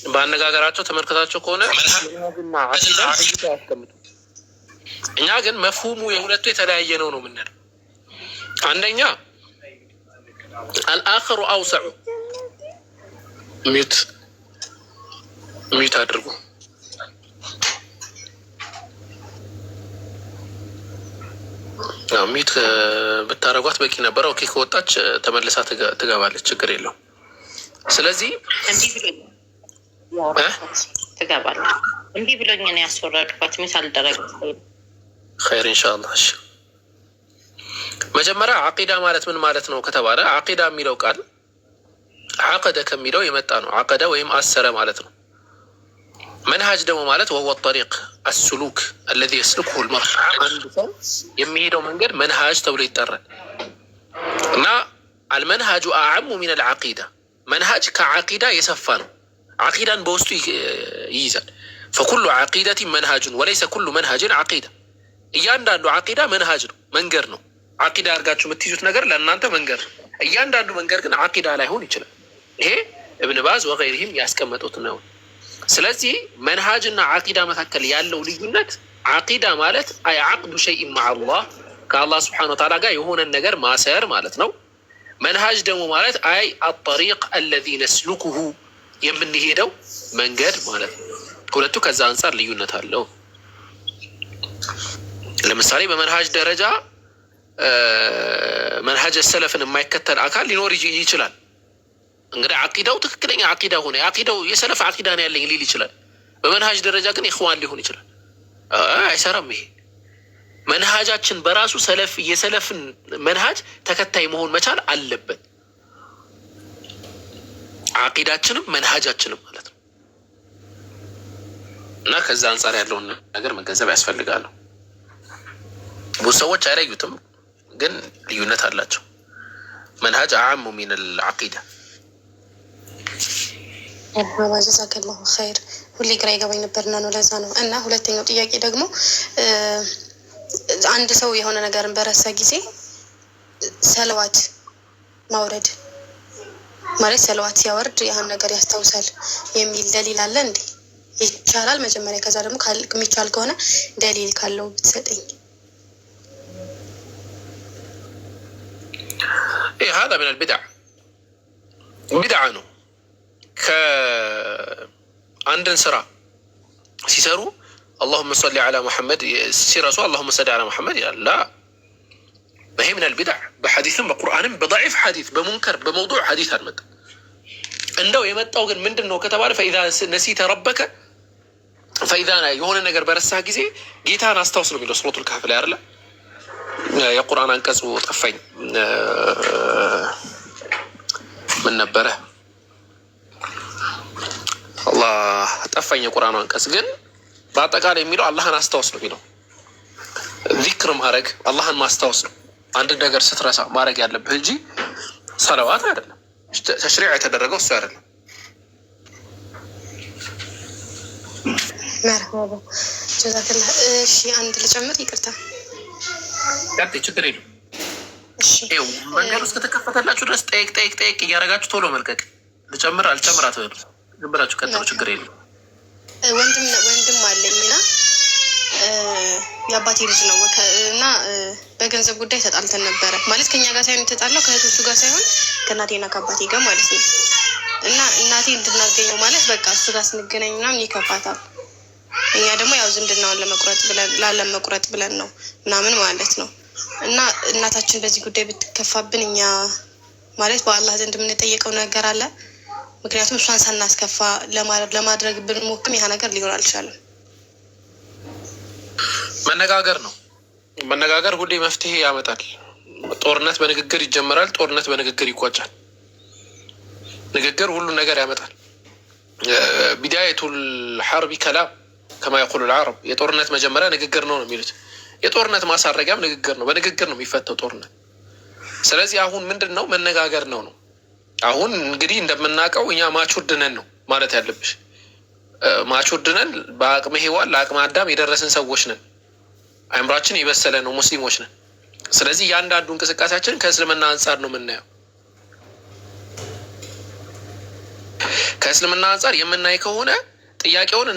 Speaker 2: በአነጋገራቸው ተመልከታቸው ከሆነ መንሐጅና አቂዳ ያስቀምጡ። እኛ ግን መፍሁሙ የሁለቱ የተለያየ ነው ነው የምንለው። አንደኛ አልአኸሩ አውሰዑ ሚዩት አድርጉ። ሚዩት ብታረጓት በቂ ነበረ። ኦኬ ከወጣች ተመልሳ ትገባለች፣ ችግር የለው። ስለዚህ
Speaker 6: ትገባለች። እንዲህ ብሎኝ ነው ያስወረድኳት። ሚስ አልደረግ
Speaker 2: ኸይር ኢንሻአላህ። እሺ መጀመሪያ አቂዳ ማለት ምን ማለት ነው ከተባለ አቂዳ የሚለው ቃል አቀደ ከሚለው የመጣ ነው። አቀደ ወይም አሰረ ማለት ነው። መንሃጅ ደግሞ ማለት ወወ ጠሪቅ አስሉክ አለዚ የስልኩሁ ልመርእ አንድ ሰው የሚሄደው መንገድ መንሃጅ ተብሎ ይጠራል። እና አልመንሃጁ አዕሙ ሚን አልዓቂዳ መንሃጅ ከዓቂዳ የሰፋ ነው። ዓቂዳን በውስጡ ይይዛል። ፈኩሉ ዓቂደትን መንሃጁን ወለይሰ ኩሉ መንሃጅን ዓቂዳ። እያንዳንዱ ዓቂዳ መንሃጅ ነው፣ መንገድ ነው። ዓቂዳ አድርጋችሁ የምትይዙት ነገር ለእናንተ መንገድ ነው። እያንዳንዱ መንገድ ግን ዓቂዳ ላይሆን ይችላል። ይሄ እብን ባዝ ወገይሪሂም ያስቀመጡት ነው። ስለዚህ መንሃጅና ዓቂዳ መካከል ያለው ልዩነት ዓቂዳ ማለት አይ ዓቅዱ ሸይእን መዓ አላህ ከአላህ ስብሓነሁ ወተዓላ ጋር የሆነን ነገር ማሰር ማለት ነው። መንሃጅ ደግሞ ማለት አይ አጠሪቅ አለዚ ነስሉኩሁ የምንሄደው መንገድ ማለት ነው። ሁለቱ ከዛ አንጻር ልዩነት አለው። ለምሳሌ በመንሃጅ ደረጃ መንሃጅ ሰለፍን የማይከተል አካል ሊኖር ይችላል። እንግዲህ ዓቂዳው ትክክለኛ ዓቂዳ ሆነ ዓቂዳው የሰለፍ ዓቂዳ ነው ያለኝ ሊል ይችላል። በመንሃጅ ደረጃ ግን ኢኽዋን ሊሆን ይችላል። አይሰራም። ይሄ መንሃጃችን በራሱ ሰለፍ የሰለፍን መንሃጅ ተከታይ መሆን መቻል አለበት። ዓቂዳችንም መንሃጃችንም ማለት ነው። እና ከዛ አንጻር ያለውን ነገር መገንዘብ ያስፈልጋል። ብዙ ሰዎች አይለዩትም፣ ግን ልዩነት አላቸው። መንሃጅ አዕሙ ሚን አልዓቂዳ።
Speaker 4: ጀዛከላሁ ኸይር። ሁሌ ግራ ይገባኝ ነበርና ነው ለዛ ነው። እና ሁለተኛው ጥያቄ ደግሞ አንድ ሰው የሆነ ነገርን በረሳ ጊዜ ሰለዋት ማውረድ ማለት ሰለዋት ሲያወርድ ያህን ነገር ያስታውሳል የሚል ደሊል አለ እንዴ? ይቻላል? መጀመሪያ ከዛ ደግሞ የሚቻል ከሆነ ደሊል ካለው ብትሰጠኝ።
Speaker 2: ይህ هذا من البدع ቢድዓ ነው። ከአንድን ስራ ሲሰሩ اللهم صل على محمد ሲረሱ اللهم صل على محمد ይላል። ላ ይሄ من البدع በሐዲስም በቁርአንም በضعيف ሐዲስ በሙንከር በመውዱዕ ሐዲስ አልመጣም። እንደው የመጣው ግን ምንድን ነው ከተባለ فإذا نسيت ربك فإذا የሆነ ነገር በረሳህ ጊዜ ጌታን አስታውስ ነው የሚለው ሱረቱል ካህፍ ላይ አይደለ? የቁርአን አንቀጹ ጠፋኝ ምን ነበረ? አላህ ጠፋኝ የቁርአን አንቀጽ። ግን በአጠቃላይ የሚለው አላህን አስታውስ ነው የሚለው። ዚክር ማድረግ አላህን ማስታወስ ነው። አንድ ነገር ስትረሳ ማድረግ ያለብህ እንጂ ሰለዋት አይደለም። ተሽሪዕ የተደረገው እሱ አይደለም።
Speaker 4: መርሃባ ጀዛከላህ። እሺ አንድ ልጨምር፣ ይቅርታ።
Speaker 2: ያንተ ችግር የለም።
Speaker 4: እሺ
Speaker 2: መንገዱ እስከተከፈተላችሁ ድረስ ጠይቅ እያደረጋችሁ ቶሎ መልቀቅ። ልጨምር አልጨምር አትበሉ። ዝም ብላችሁ ቀጥሉ፣ ችግር የለም።
Speaker 4: ወንድም አለኝና የአባቴ ልጅ ነው እና በገንዘብ ጉዳይ ተጣልተን ነበረ። ማለት ከኛ ጋር ሳይሆን የተጣላው ከእህቶቹ ጋር ሳይሆን ከእናቴና ከአባቴ ጋር ማለት ነው። እና እናቴ እንድናገኘው ማለት በቃ እሱ ጋር ስንገናኝ ምናምን ይከፋታል። እኛ ደግሞ ያው ዝምድናውን ላለመቁረጥ ብለን ነው ምናምን ማለት ነው። እና እናታችን በዚህ ጉዳይ ብትከፋብን እኛ ማለት በአላህ ዘንድ የምንጠየቀው ነገር አለ። ምክንያቱም እሷን ሳናስከፋ ለማድረግ ብንሞክም ያ ነገር ሊሆን አልቻለም።
Speaker 2: መነጋገር ነው። መነጋገር ሁሌ መፍትሄ ያመጣል። ጦርነት በንግግር ይጀመራል፣ ጦርነት በንግግር ይቋጫል። ንግግር ሁሉ ነገር ያመጣል። ቢዳየቱል ሐርቢ ከላም ከማ የቁሉ ልዓረብ፣ የጦርነት መጀመሪያ ንግግር ነው የሚሉት። የጦርነት ማሳረጊያም ንግግር ነው። በንግግር ነው የሚፈተው ጦርነት። ስለዚህ አሁን ምንድን ነው መነጋገር ነው። አሁን እንግዲህ እንደምናውቀው እኛ ማቹርድ ነን ነው ማለት ያለብሽ። ማቹርድ ነን፣ በአቅመ ሔዋን ለአቅመ አዳም የደረስን ሰዎች ነን። አእምሯችን የበሰለ ነው፣ ሙስሊሞች ነን። ስለዚህ እያንዳንዱ እንቅስቃሴያችን ከእስልምና አንጻር ነው የምናየው። ከእስልምና አንጻር የምናይ ከሆነ ጥያቄውን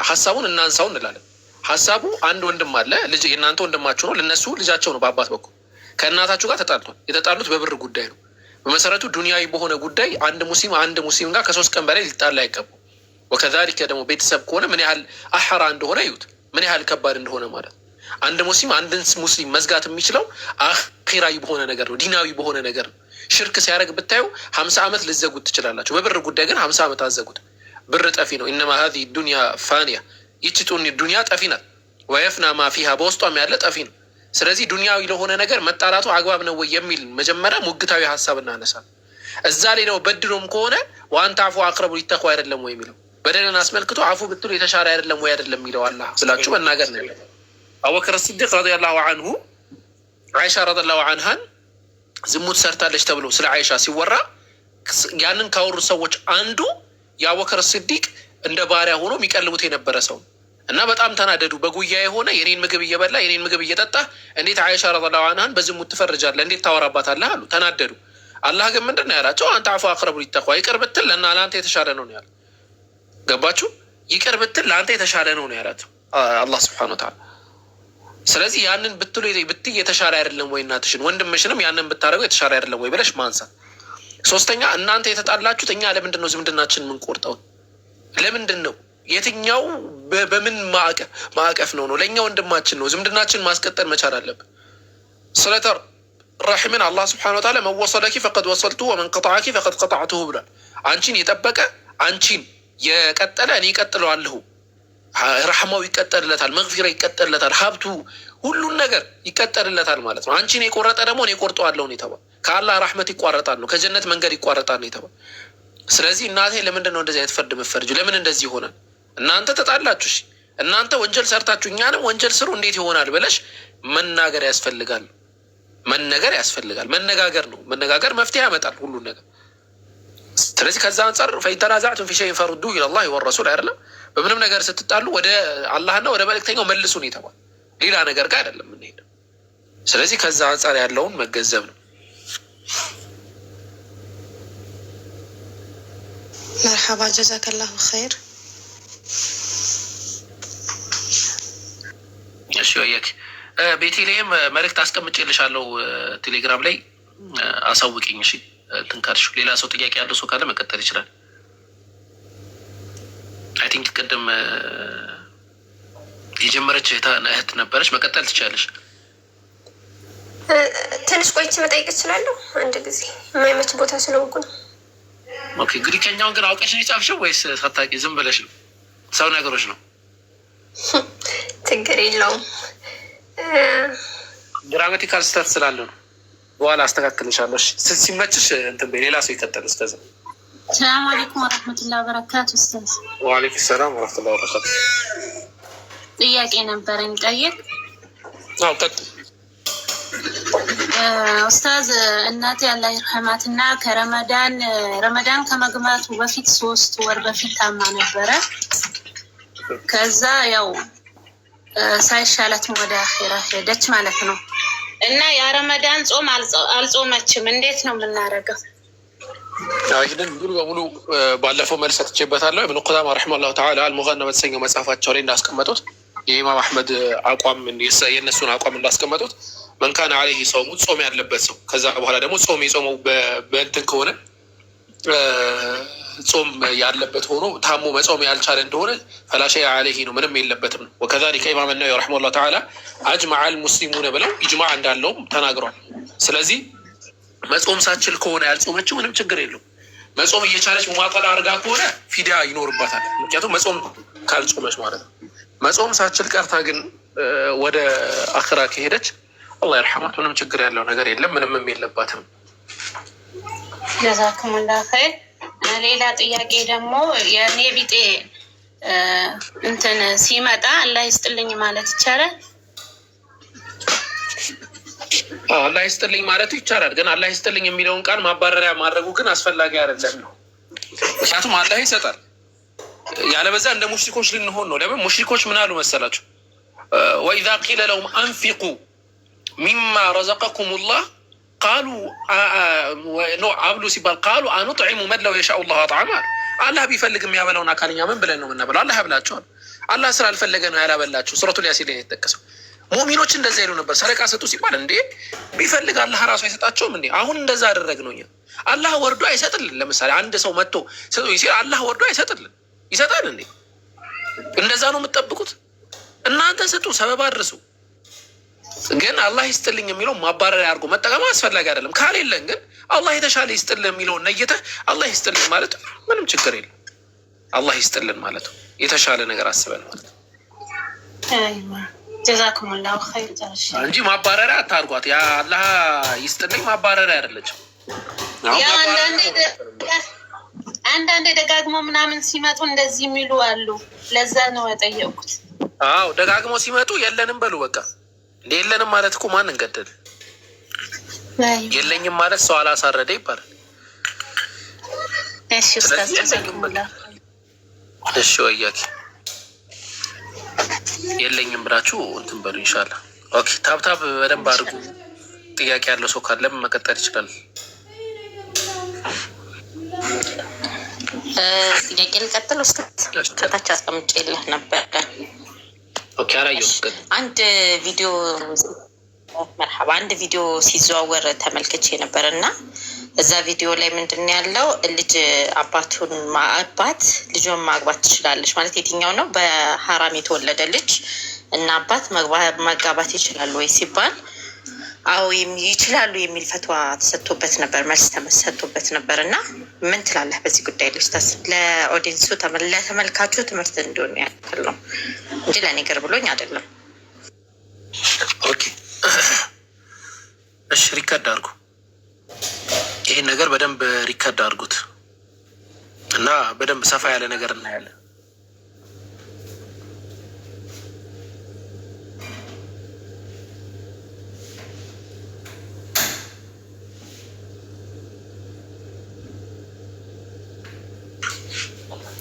Speaker 2: ሀሳቡን እናንሳው እንላለን። ሀሳቡ አንድ ወንድም አለ፣ ልጅ የእናንተ ወንድማችሁ ነው፣ ለነሱ ልጃቸው ነው። በአባት በኩል ከእናታችሁ ጋር ተጣልቷል። የተጣሉት በብር ጉዳይ ነው። በመሰረቱ ዱንያዊ በሆነ ጉዳይ አንድ ሙስሊም ጋር ከ3 ቀን በላይ ሊጣላ አይገባም። ወከዛሊከ ደግሞ ቤተሰብ ከሆነ ምን ያህል አሐራ እንደሆነ እዩት፣ ምን ያህል ከባድ እንደሆነ ማለት ነው። አንድ ሙስሊም አንድን ሙስሊም መዝጋት የሚችለው አኺራዊ በሆነ ነገር ነው፣ ዲናዊ በሆነ ነገር ነው። ሽርክ ሲያደርግ ብታዩ 50 ዓመት ልዘጉት ትችላላችሁ። በብር ጉዳይ ግን 50 ዓመት አዘጉት። ብር ጠፊ ነው። ኢነማ ሀዚህ ዱንያ ፋንያ፣ ይቺ ዱንያ ጠፊ ናት። ወየፍና ማፊሃ፣ በውስጧም ያለ ጠፊ ነው። ስለዚህ ዱንያዊ ለሆነ ነገር መጣላቱ አግባብ ነው ወይ የሚል መጀመሪያ ሙግታዊ ሀሳብ እናነሳል። እዛ ላይ ነው በድሎም ከሆነ ወአንተ አፉ አቅረቡ ሊተቁ አይደለም ወይ የሚለው በደልን አስመልክቶ አፉ ብትሉ የተሻለ አይደለም ወይ አይደለም የሚለው አላህ ስላችሁ መናገር ነው። አቡበክር ሲዲቅ ረዲየላሁ አንሁ አይሻ ረዲየላሁ አንሃን ዝሙት ሰርታለች ተብሎ ስለ አይሻ ሲወራ ያንን ካወሩ ሰዎች አንዱ የአቡበክር ሲዲቅ እንደ ባሪያ ሆኖ የሚቀልቡት የነበረ ሰው እና በጣም ተናደዱ። በጉያ የሆነ የኔን ምግብ እየበላ የኔን ምግብ እየጠጣ እንዴት አይሻ ረዲየላሁ አንሃን በዝሙት ትፈርጃለህ? እንዴት ታወራባታለህ? አሉ። ተናደዱ። አላህ ግን ምንድን ነው ያላቸው? አንተ አፉ አቅረቡ ሊተቋ፣ ይቅር ብትል ለአንተ የተሻለ ነው ያለው። ገባችሁ? ይቅር ብትል ለአንተ የተሻለ ነው ያላቸው አላህ ሱብሓነሁ ወተዓላ። ስለዚህ ያንን ብትይ የተሻለ አይደለም ወይ? እናትሽን ወንድምሽንም ያንን ብታደርገው የተሻለ አይደለም ወይ ብለሽ ማንሳት። ሶስተኛ እናንተ የተጣላችሁት እኛ ለምንድን ነው ዝምድናችን የምንቆርጠው? ለምንድን ነው? የትኛው በምን ማዕቀፍ ነው? ለእኛ ወንድማችን ነው። ዝምድናችን ማስቀጠል መቻል አለብን። ስለተ ረሒምን አላህ ስብሐነሁ ወተዓላ መወሰለኪ ፈቀድ ወሰልቱ ወመን ቀጠዐኪ ፈቀድ ቀጠዐቱሁ ብሏል። አንቺን የጠበቀ አንቺን የቀጠለ እኔ እቀጥለዋለሁ። ረሕማው ይቀጠልለታል፣ መግፊራ ይቀጠልለታል፣ ሀብቱ ሁሉን ነገር ይቀጠልለታል ማለት ነው። አንቺን የቆረጠ ደግሞ እኔ ቆርጠዋለሁ ነው የተባለው። ከአላህ ረሕመት ይቋረጣል ነው፣ ከጀነት መንገድ ይቋረጣል ነው የተባለው። ስለዚህ እናቴ ለምንድን ነው እንደዚህ አይነት ፍርድ የምትፈርጁ? ለምን እንደዚህ ይሆናል? እናንተ ተጣላችሁ፣ እናንተ ወንጀል ሰርታችሁ እኛንም ወንጀል ስሩ እንዴት ይሆናል ብለሽ መናገር ያስፈልጋል። መነገር ያስፈልጋል። መነጋገር ነው። መነጋገር መፍትሄ ያመጣል ሁሉን ነገር። ስለዚህ ከዛ አንጻር ፈኢንተናዛዕቱም ፊ ሸይኢን ፈሩዱሁ ኢለላሂ ወረሱል አይደለም። በምንም ነገር ስትጣሉ ወደ አላህና ወደ መልእክተኛው መልሱ ነው የተባለው፣ ሌላ ነገር ጋር አይደለም የምንሄደው። ስለዚህ ከዛ አንጻር ያለውን መገንዘብ ነው።
Speaker 4: መርሐባ ጀዛከላሁ ኸይር።
Speaker 2: እሺ ወየክ ቤቴሌም መልእክት አስቀምጬልሻለሁ ቴሌግራም ላይ አሳውቂኝ። እሺ ትንካርሽ ሌላ ሰው ጥያቄ ያለው ሰው ካለ መቀጠል ይችላል። አይ ቲንክ ቅድም የጀመረች እህት ነበረች። መቀጠል ትችላለሽ።
Speaker 7: ትንሽ ቆይቼ መጠየቅ እችላለሁ? አንድ ጊዜ የማይመች ቦታ ስለሆንኩ ነው።
Speaker 2: ኦኬ ግሪከኛውን ግን አውቀሽ ነው የጻፍሽው ወይስ ሳታውቂ ዝም ብለሽ ነው? ሰው ነገሮች ነው።
Speaker 7: ችግር የለውም።
Speaker 2: ግራማቲካል ስህተት ስላለ ነው። በኋላ አስተካክልሻለሁ። ሲመችሽ እንትን በይ። ሌላ ሰው ይቀጥል። እስከዛ
Speaker 8: ሰላም አለይኩም ወረህመቱላሂ ወበረካቱ። ኡስታዝ
Speaker 2: ወአለይኩም ሰላም ወረህመቱላሂ ወበረካቱ።
Speaker 8: ጥያቄ ነበረኝ ጠይቅ።
Speaker 2: አዎ ቀጥል።
Speaker 8: ኡስታዝ እናቴ አላህ ይርሐማትና ረመዳን ከመግባቱ በፊት 3 ወር በፊት ታማ ነበረ። ከዛ ያው ሳይሻላትም ወደ አኺራ ሄደች ማለት ነው። እና የረመዳን ጾም አልጾመችም። እንዴት ነው የምናደርገው?
Speaker 2: ይህንን ሙሉ በሙሉ ባለፈው መልስ ሰጥቼበታለሁ። ኢብኑ ቁዳማ ረሒመሁላሁ ተዓላ አልሙገና በተሰኘው መጽሐፋቸው ላይ እንዳስቀመጡት የኢማም አሕመድ አቋም የእነሱን አቋም እንዳስቀመጡት መን ካነ ዐለይሂ ሰውሙ ጾም ያለበት ሰው ከዛ በኋላ ደግሞ ጾም የጾመው በእንትን ከሆነ ጾም ያለበት ሆኖ ታሞ መጾም ያልቻለ እንደሆነ ፈላ ሸይአ ዐለይሂ ነው፣ ምንም የለበትም ነው። ወከዛሊከ ኢማም ነወዊ ረሒመሁላሁ ተዓላ አጅመዐል ሙስሊሙነ ብለው ኢጅማዕ እንዳለውም ተናግሯል። ስለዚህ መጾም ሳችል ከሆነ ያልጾመችው ምንም ችግር የለውም። መጾም እየቻለች ሙማጠላ አድርጋ ከሆነ ፊዲያ ይኖርባታል። ምክንያቱም መጾም ካልጾመች ማለት ነው። መጾም ሳችል ቀርታ ግን ወደ አኽራ ከሄደች አላህ ይርሐማት፣ ምንም ችግር ያለው ነገር የለም፣ ምንም የለባትም።
Speaker 8: ጀዛኩሙላህ ኸይር። ሌላ ጥያቄ ደግሞ የኔ ቢጤ እንትን ሲመጣ አላህ ይስጥልኝ ማለት ይቻላል?
Speaker 2: አላህ ይስጥልኝ ማለቱ ይቻላል። ግን አላህ ይስጥልኝ የሚለውን ቃል ማባረሪያ ማድረጉ ግን አስፈላጊ አይደለም ነው። ምክንያቱም አላህ ይሰጣል፣ ያለበዛ እንደ ሙሽሪኮች ልንሆን ነው። ለምን ሙሽሪኮች ምን አሉ መሰላችሁ? ወኢዛ ቂለ ለሁም አንፊቁ ሚማ ረዘቀኩም ላህ ቃሉ አብሉ ሲባል ቃሉ አኑጥዒሙ መን ለው የሻኡ ላሁ አጥዓማ አሉ። አላህ ቢፈልግ የሚያበላውን አካልኛ ምን ብለን ነው የምናበላው? አላህ ያብላቸዋል። አላህ ስላልፈለገ ነው ያላበላቸው። ሱረቱል ያሲን ላይ የተጠቀሰው ሙእሚኖች እንደዛ ይሉ ነበር። ሰደቃ ሰጡ ሲባል እንዴ ቢፈልግ አላህ ራሱ አይሰጣቸውም እንዴ? አሁን እንደዛ አደረግ ነው እኛ። አላህ ወርዶ አይሰጥልን። ለምሳሌ አንድ ሰው መጥቶ ሰጡ ሲል አላህ ወርዶ አይሰጥልን? ይሰጣል እንዴ? እንደዛ ነው የምትጠብቁት እናንተ? ስጡ፣ ሰበብ አድርሱ። ግን አላህ ይስጥልኝ የሚለው ማባረሪያ አድርጎ መጠቀም አስፈላጊ አይደለም። ካሌለን ግን አላህ የተሻለ ይስጥልን የሚለውን ነይተህ አላህ ይስጥልን ማለት ምንም ችግር የለም። አላህ ይስጥልን ማለት የተሻለ ነገር አስበን ማለት ነው።
Speaker 8: ጀዛኩሙላሁ ኸይር
Speaker 2: እንጂ ማባረሪያ አታርጓት። ያ አላህ ይስጥልኝ ማባረሪያ አይደለችም።
Speaker 8: አንዳንዴ ደጋግሞ ምናምን ሲመጡ እንደዚህ የሚሉ አሉ። ለዛ ነው የጠየቁት።
Speaker 2: አዎ ደጋግሞ ሲመጡ የለንም በሉ በቃ። እንደ የለንም ማለት እኮ ማን እንገደል? የለኝም ማለት ሰው አላሳረደ ይባላል።
Speaker 8: እሺ ኡስታዝ ጀዛኩሙላህ።
Speaker 2: እሺ ወያኪ የለኝም ብላችሁ እንትን በሉ ኢንሻአላህ። ኦኬ ታብታብ በደንብ አድርጉ። ጥያቄ ያለው ሰው ካለም መቀጠል ይችላል።
Speaker 6: ጥያቄ ልቀጥል ኡስታዝ? ከታች አስቀምጬልህ ነበር።
Speaker 2: ኦኬ አላየሁም።
Speaker 6: አንድ ቪዲዮ መርሐባ፣ አንድ ቪዲዮ ሲዘዋወር ተመልክቼ ነበር እና እዛ ቪዲዮ ላይ ምንድን ያለው ልጅ አባቱን አባት ልጇን ማግባት ትችላለች ማለት የትኛው ነው? በሐራም የተወለደ ልጅ እና አባት መጋባት ይችላሉ ወይ ሲባል አዎ ይችላሉ የሚል ፈትዋ ተሰጥቶበት ነበር፣ መልስ ተሰጥቶበት ነበር። እና ምን ትላለህ በዚህ ጉዳይ ላይ ኡስታዝ? ለኦዲየንሱ ለተመልካቹ ትምህርት እንዲሆን ያክል ነው እንጂ ለእኔ ገር ብሎኝ አይደለም።
Speaker 2: ኦኬ እሺ፣ ሪከርድ አድርጉ። ይህን ነገር በደንብ ሪከርድ አድርጉት እና በደንብ ሰፋ ያለ ነገር እናያለን።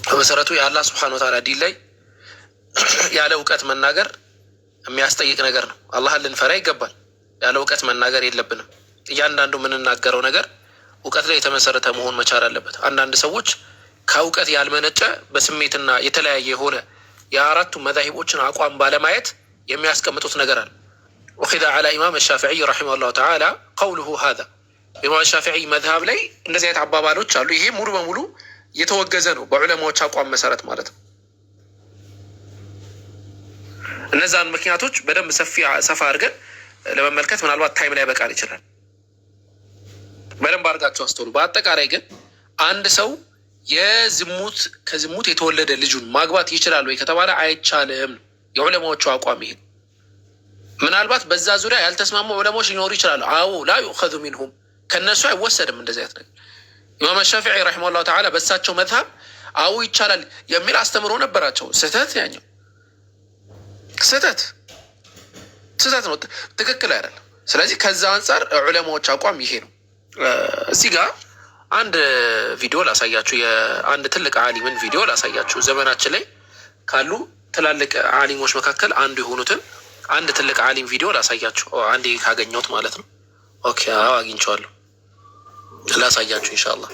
Speaker 2: በመሰረቱ የአላህ ስብሐነ ወተዓላ ዲን ላይ ያለ እውቀት መናገር የሚያስጠይቅ ነገር ነው። አላህን ልንፈራ ይገባል። ያለ እውቀት መናገር የለብንም። እያንዳንዱ የምንናገረው ነገር እውቀት ላይ የተመሰረተ መሆን መቻል አለበት። አንዳንድ ሰዎች ከእውቀት ያልመነጨ በስሜትና የተለያየ የሆነ የአራቱ መዛሂቦችን አቋም ባለማየት የሚያስቀምጡት ነገር አለ። ወኺዛ ዐላ ኢማም ሻፊዒ ረሒመሁላሁ ተዓላ ቀውሉሁ ሃዛ። ኢማም ሻፊዒ መዝሀብ ላይ እንደዚህ አይነት አባባሎች አሉ። ይሄ ሙሉ በሙሉ የተወገዘ ነው በዑለማዎች አቋም መሰረት ማለት ነው። እነዛን ምክንያቶች በደንብ ሰፋ አድርገን ለመመልከት ምናልባት ታይም ላይ በቃል ይችላል። በደንብ አድርጋቸው አስተውሉ። በአጠቃላይ ግን አንድ ሰው ከዝሙት የተወለደ ልጁን ማግባት ይችላል ወይ ከተባለ አይቻልም ነው የዑለማዎቹ አቋም። ይሄ ምናልባት በዛ ዙሪያ ያልተስማሙ ዑለማዎች ሊኖሩ ይችላሉ። አዎ ላ ዩኸዙ ሚንሁም፣ ከነሱ አይወሰድም እንደዚህ አይነት ነገር። ኢማም ሻፊዒ ረሒመሁላሁ ተዓላ በሳቸው መዝሀብ አዎ ይቻላል የሚል አስተምሮ ነበራቸው። ስህተት ያኛው ስህተት ነው፣ ትክክል አይደለም። ስለዚህ ከዛ አንጻር ዑለማዎች አቋም ይሄ ነው። እዚህ ጋር አንድ ቪዲዮ ላሳያችሁ፣ የአንድ ትልቅ ዓሊምን ቪዲዮ ላሳያችሁ። ዘመናችን ላይ ካሉ ትላልቅ ዓሊሞች መካከል አንዱ የሆኑትን አንድ ትልቅ ዓሊም ቪዲዮ ላሳያችሁ። አንዴ ካገኘሁት ማለት ነው። ኦኬ አዎ አግኝቼዋለሁ፣ ላሳያችሁ ኢንሻአላህ።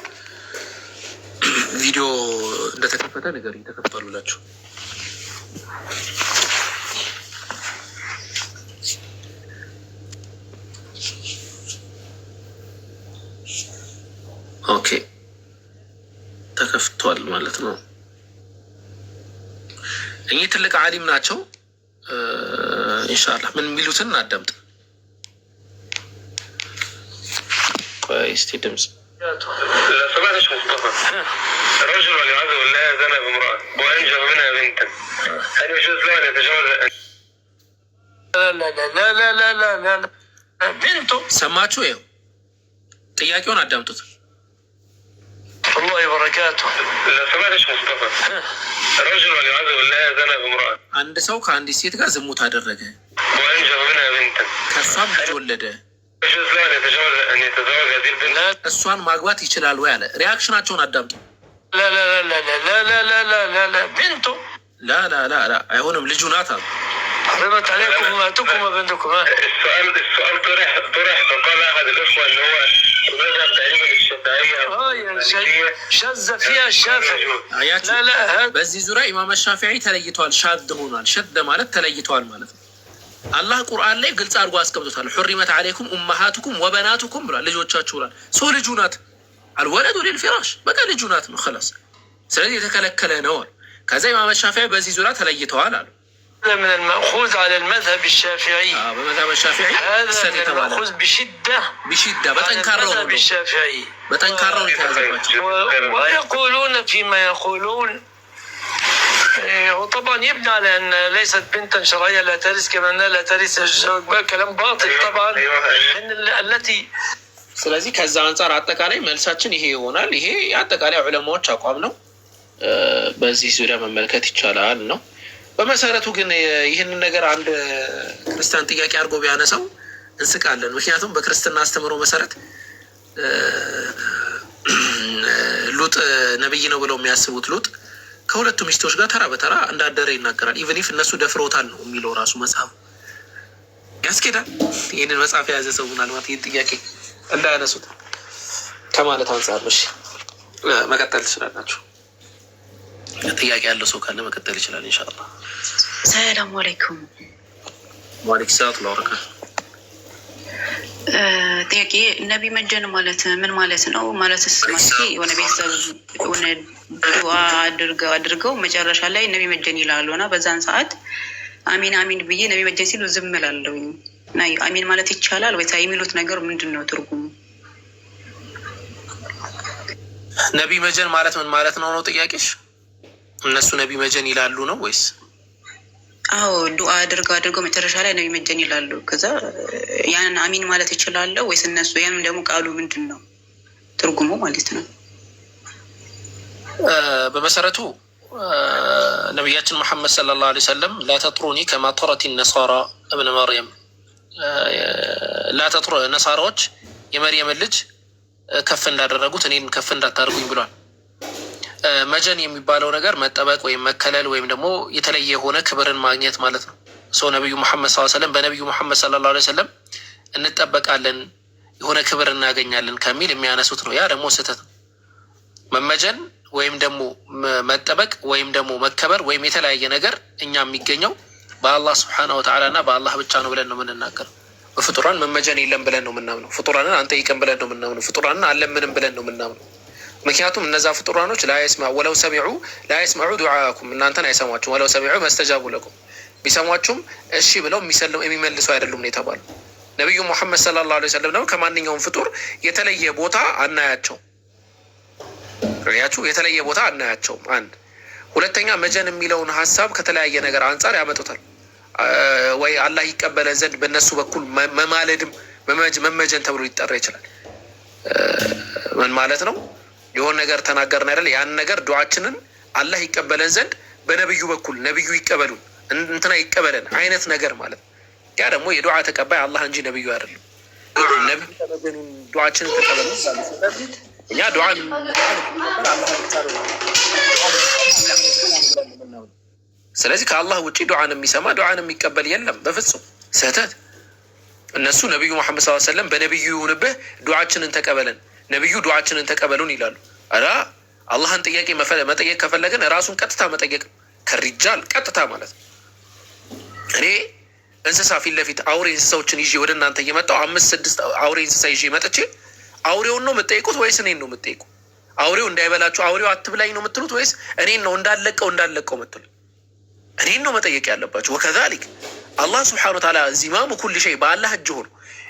Speaker 2: ቪዲዮ እንደተከፈተ ነገር ተከፍቷል ብላችሁ ኦኬ ተከፍቷል ማለት ነው። እኚህ ትልቅ ዓሊም ናቸው። ኢንሻአላህ ምን የሚሉትን እናዳምጥ። ቆይ እስቲ ድምጽ
Speaker 9: سمعتش مصطفى رجل والعياذ بالله زنى بامرأة وأنجب منها بنتا هل يجوز له أن يتجاوز؟ لا بنته
Speaker 2: ሰማችሁ? ይኸው ጥያቄውን አዳምጡት።
Speaker 9: الله وبركاته لا سمعتش مصطفى رجل والعياذ بالله زنى بامرأة
Speaker 2: አንድ ሰው ከአንዲት ሴት ጋር ዝሙት አደረገ
Speaker 9: وأنجب منها بنتا
Speaker 2: ከሷም ልጅ ወለደ።
Speaker 9: يجوز له أن يتزوج هذه البنت؟
Speaker 2: እሷን ማግባት ይችላል ወይ አለ። ሪያክሽናቸውን አዳምጡ።
Speaker 9: لا بنته
Speaker 2: لا አይሆንም ልጁ ናት አሉ።
Speaker 9: حرمت عليكم امهاتكم وبنتكم. السؤال طرح فقال احد الاخوه اللي هو مذهب تقريبا الشافعيه شذ فيها الشافعي. لا
Speaker 2: በዚህ ዙሪያ ኢማም ሻፊዒ ተለይተዋል። ሻድ ሆኗል። ሸደ ማለት ተለይተዋል ማለት ነው። አላህ ቁርአን ላይ ግልጽ አድርጎ አስቀምጦታል። ሁሪመት አለይኩም ኡመሃቱኩም ወበናቱኩም ብሏል። ልጆቻችሁ ብሏል። ሰው ልጁ ናት። አልወለዱ ሊልፊራሽ በቃ ልጁ ናት ነው خلاص። ስለዚህ የተከለከለ ነው። ከዛ ኢማም ሻፊዒ በዚህ ዙሪያ ተለይተዋል አሉ።
Speaker 9: من المأخوذ على المذهب الشافعي.
Speaker 2: بمذهب الشافعي
Speaker 9: هذا من المأخوذ بشدة
Speaker 2: بتنكرر
Speaker 9: المذهب الشافعي.
Speaker 2: بتنكرر
Speaker 9: ويقولون فيما يقولون وطبعا يبنى على أن ليست بنتا شرعية لا ترث كما أنها لا ترث الزوج. كلام باطل طبعا من التي.
Speaker 2: ስለዚህ ከዛ አንጻር አጠቃላይ መልሳችን ይሄ ይሆናል። ይሄ አጠቃላይ ዑለማዎች አቋም ነው። በዚህ ዙሪያ መመልከት ይቻላል ነው። በመሰረቱ ግን ይህንን ነገር አንድ ክርስቲያን ጥያቄ አድርጎ ቢያነሳው እንስቃለን። ምክንያቱም በክርስትና አስተምሮ መሰረት ሉጥ ነብይ ነው ብለው የሚያስቡት ሉጥ ከሁለቱ ሚስቶች ጋር ተራ በተራ እንዳደረ ይናገራል። ኢቨን ኢፍ እነሱ ደፍሮታል ነው የሚለው ራሱ መጽሐፍ ያስኬዳል። ይህንን መጽሐፍ የያዘ ሰው ምናልባት ይህን ጥያቄ እንዳያነሱት ከማለት አንጻር እሺ መቀጠል ትችላላችሁ። ጥያቄ ያለው ሰው ካለ መቀጠል ይችላል ኢንሻአላህ።
Speaker 10: ሰላም አለይኩም።
Speaker 2: ወአለይኩም ሰላም ወበረካቱ።
Speaker 10: ጥያቄ ነቢ መጀን ማለት ምን ማለት ነው? ማለትስ ማለት የሆነ ቤተሰብ የሆነ ዱዓ አድርገው መጨረሻ ላይ ነቢ መጀን ይላሉ እና በዛን ሰዓት አሚን አሚን ብዬ ነቢ መጀን ሲሉ ዝም እላለሁ እና አሚን ማለት ይቻላል ወይ? የሚሉት ነገር ምንድን ነው ትርጉሙ?
Speaker 2: ነቢ መጀን ማለት ምን ማለት ነው ነው ጥያቄሽ? እነሱ ነቢ መጀን ይላሉ ነው ወይስ?
Speaker 10: አዎ ዱዓ አድርገው መጨረሻ ላይ ነቢ መጀን ይላሉ። ከዛ ያንን አሚን ማለት ይችላለሁ ወይስ እነሱ ያንን ደግሞ ቃሉ ምንድን ነው ትርጉሙ ማለት ነው?
Speaker 2: በመሰረቱ ነቢያችን መሐመድ ሰለላሁ ዐለይሂ ወሰለም ላተጥሩኒ ከማ ጠረት ነሳራ እብነ መርየም ላተጥሩ ነሳራዎች የመርየምን ልጅ ከፍ እንዳደረጉት እኔን ከፍ እንዳታደርጉኝ ብሏል። መጀን የሚባለው ነገር መጠበቅ ወይም መከለል ወይም ደግሞ የተለየ የሆነ ክብርን ማግኘት ማለት ነው። ሰው ነቢዩ መሐመድ ሰለላሁ ዐለይሂ ወሰለም በነቢዩ መሐመድ ሰለላሁ ዐለይሂ ወሰለም እንጠበቃለን የሆነ ክብር እናገኛለን ከሚል የሚያነሱት ነው። ያ ደግሞ ስህተት ነው። መመጀን ወይም ደግሞ መጠበቅ ወይም ደግሞ መከበር ወይም የተለያየ ነገር እኛ የሚገኘው በአላህ ስብሐነሁ ወተዓላ እና በአላህ ብቻ ነው ብለን ነው የምንናገረው። በፍጡራን መመጀን የለም ብለን ነው የምናምነው። ፍጡራንን አንጠይቅም ብለን ነው የምናምነው። ፍጡራንን አለምንም ብለን ነው የምናምነው። ምክንያቱም እነዛ ፍጡራኖች ወለው ሰሚዑ ላ የስመዑ ዱዓአኩም እናንተን አይሰሟችሁም። ወለው ሰሚዑ መስተጃቡ ለኩም ቢሰሟችሁም እሺ ብለው የሚመልሱ አይደሉም ነው የተባሉ። ነቢዩ ሙሐመድ ሰለላሁ ዐለይሂ ወሰለም ደግሞ ከማንኛውም ፍጡር የተለየ ቦታ አናያቸው። የተለየ ቦታ አናያቸውም። አንድ ሁለተኛ መጀን የሚለውን ሀሳብ ከተለያየ ነገር አንጻር ያመጡታል። ወይ አላህ ይቀበለን ዘንድ በእነሱ በኩል መማለድም መመጀን ተብሎ ሊጠራ ይችላል። ምን ማለት ነው? የሆነ ነገር ተናገርን አይደል? ያን ነገር ዱዓችንን አላህ ይቀበለን ዘንድ በነብዩ በኩል ነብዩ ይቀበሉን እንትና ይቀበለን አይነት ነገር ማለት ነው። ያ ደግሞ የዱዓ ተቀባይ አላህ እንጂ ነብዩ አይደለም። ነብዩ ተመጀኑን ዱዓችንን ተቀበሉን ማለት ነው። እኛ ዱዓ ስለዚህ ከአላህ ውጪ ዱዓን የሚሰማ ዱዓን የሚቀበል የለም በፍጹም ስህተት። እነሱ ነቢዩ መሐመድ ሰለላሁ ዐለይሂ ወሰለም በነቢዩ ይሁንብህ ዱዓችንን ተቀበለን ነቢዩ ዱዓችንን ተቀበሉን ይላሉ። አላ አላህን ጥያቄ መጠየቅ ከፈለግን ራሱን ቀጥታ መጠየቅ ከሪጃል ቀጥታ ማለት ነው። እኔ እንስሳ ፊት ለፊት አውሬ እንስሳዎችን ይዤ ወደ እናንተ እየመጣሁ 5-6 አውሬ እንስሳ ይዤ መጥቼ አውሬውን ነው የምትጠይቁት ወይስ እኔን ነው የምትጠይቁ? አውሬው እንዳይበላችሁ አውሬው አትብላኝ ነው የምትሉት ወይስ እኔን ነው እንዳለቀው የምትሉት? እኔን ነው መጠየቅ ያለባችሁ። ወከዛሊክ አላህ ስብሐነሁ ወተዓላ ዚማሙ ኩል ሸይ በአላህ እጅ ሆኖ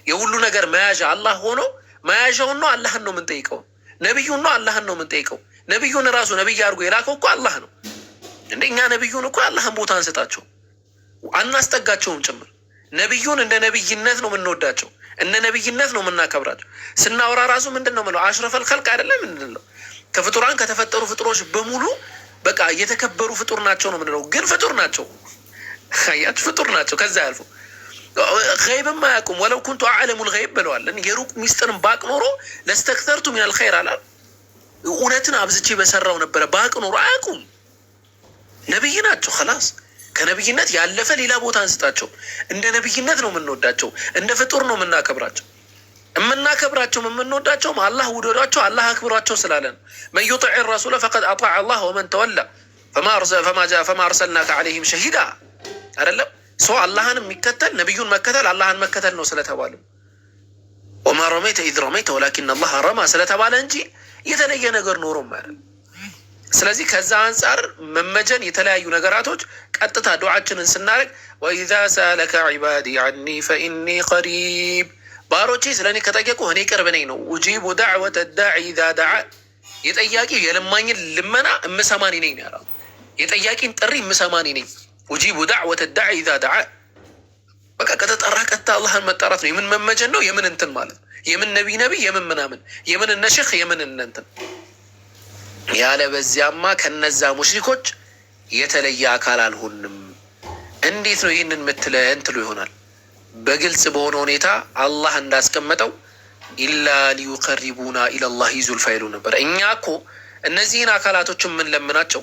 Speaker 2: የሁሉ ነገር መያዣ አላህ ሆኖ መያዣውን ነው አላህን ነው የምንጠይቀው። ነቢዩን ነው አላህን ነው የምንጠይቀው። ነቢዩን ራሱ ነቢይ አድርጎ የላከው እኮ አላህ ነው። እንደኛ ነቢዩን እኮ አላህን ቦታ አንሰጣቸው አናስጠጋቸውም ጭምር። ነቢዩን እንደ ነቢይነት ነው የምንወዳቸው፣ እንደ ነቢይነት ነው የምናከብራቸው። ስናወራ ራሱ ምንድን ነው የምለው? አሽረፈል ኸልቅ አይደለም ምንድን ነው? ከፍጡራን ከተፈጠሩ ፍጡሮች በሙሉ በቃ የተከበሩ ፍጡር ናቸው ነው የምንለው። ግን ፍጡር ናቸው፣ ያች ፍጡር ናቸው። ከዛ ያልፉ ገይብም አያውቁም። ወለው ኩንቱ አዕለሙል ገይብ ብለዋል። የሩቅ ሚስጥርን ባቅ ኖሮ ለስተክተርቱ ሚነል ኸይር አላል። እውነትን አብዝቼ በሰራው ነበረ። ባቅ ኖሮ አያውቁም። ነቢይ ናቸው። ኸላስ ከነቢይነት ያለፈ ሌላ ቦታ አንስጣቸው። እንደ ነቢይነት ነው የምንወዳቸው፣ እንደ ፍጡር ነው የምናከብራቸው። የምንወዳቸውም አላህ ውደዷቸው፣ አላህ አክብሯቸው ስላለን መን ዩጢዕ ረሱለ ፈቀድ አጣዕ አላህ ወመን ተወላ ፈማ አርሰልናከ ዐለይሂም ሸሂዳ አይደለም። ሰው አላህን የሚከተል ነቢዩን መከተል አላህን መከተል ነው ስለተባለ ወማ ረመይተ ኢዝ ረመይተ ወላኪን አላህ ረማ ስለተባለ እንጂ የተለየ ነገር ኖሮም አይደለም። ስለዚህ ከዛ አንጻር መመጀን የተለያዩ ነገራቶች ቀጥታ ዱዓችንን ስናደርግ ወኢዛ ሰአለከ ዒባዲ ዐኒ ፈኢኒ ቀሪብ፣ ባሮቼ ስለ እኔ ከጠየቁ እኔ ቅርብ ነኝ ነው። ኡጂቡ ዳዕወተ ዳዒ ኢዛ ደዓ፣ የጠያቂ የለማኝን ልመና እምሰማኒ ነኝ ነው ያለው። የጠያቂን ጥሪ እምሰማኒ ነኝ። ኡጂቡ ዳዕወተ ዳዒ ኢዛ ደዓ፣ በቃ ከተጠራ ቀጥታ አላህን መጣራት ነው። የምን መመጀን ነው? የምን እንትን ማለት ነው። የምን ነቢይ የምን ምናምን የምን ነሽኽ የምን እንትን ያለ በዚያማ ከነዛ ሙሽሪኮች የተለየ አካል አልሆንም። እንዴት ነው ይህንን ምትለ እንትሉ ይሆናል? በግልጽ በሆነ ሁኔታ አላህ እንዳስቀመጠው ኢላ ሊዩቀሪቡና ኢለላህ ዙልፋ ይሉ ነበር። እኛ እኮ እነዚህን አካላቶች የምንለምናቸው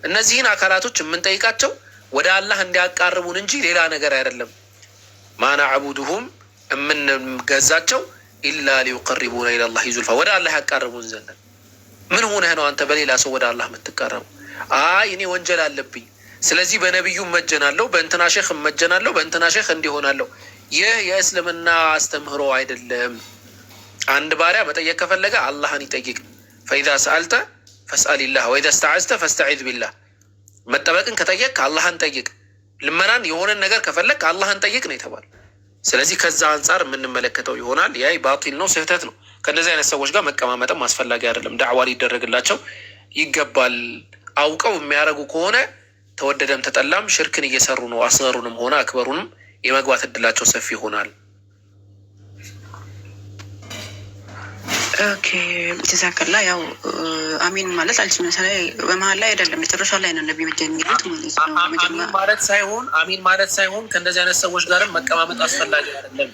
Speaker 2: እነዚህን አካላቶች የምንጠይቃቸው ወደ አላህ እንዲያቃርቡን እንጂ ሌላ ነገር አይደለም። ማናዕቡድሁም የምንገዛቸው ኢላ ሊዩቀሪቡና ኢለላህ ዙልፋ ወደ አላህ ያቃርቡን ዘንድ። ምን ሆነህ ነው አንተ በሌላ ሰው ወደ አላህ የምትቀረቡ? አይ እኔ ወንጀል አለብኝ፣ ስለዚህ በነቢዩ እመጀናለሁ፣ በእንትና ሼክ እመጀናለሁ፣ በእንትና ሼክ እንዲሆናለሁ። ይህ የእስልምና አስተምህሮ አይደለም። አንድ ባሪያ መጠየቅ ከፈለገ አላህን ይጠይቅ። ፈኢዛ ሰአልተ ፈስአሊላህ ወኢዛ ስተዓዝተ ፈስተዒዝ ቢላህ። መጠበቅን ከጠየቅ አላህን ጠይቅ። ልመናን የሆነን ነገር ከፈለግ አላህን ጠይቅ ነው የተባለ። ስለዚህ ከዛ አንጻር የምንመለከተው ይሆናል። ያ ባጢል ነው፣ ስህተት ነው። ከእነዚህ አይነት ሰዎች ጋር መቀማመጥም አስፈላጊ አይደለም። ዳዕዋ ሊደረግላቸው ይገባል። አውቀው የሚያደርጉ ከሆነ ተወደደም ተጠላም ሽርክን እየሰሩ ነው። አስገሩንም ሆነ አክበሩንም የመግባት እድላቸው ሰፊ ይሆናል።
Speaker 10: ኦኬ ጀዛከላ። ያው አሚን ማለት አልችልም። ላይ በመሀል ላይ አይደለም መጨረሻ ላይ ነው ነቢ መጀን የሚሉት
Speaker 2: አሚን ማለት ሳይሆን ከእንደዚህ አይነት ሰዎች ጋርም መቀማመጥ አስፈላጊ አይደለም።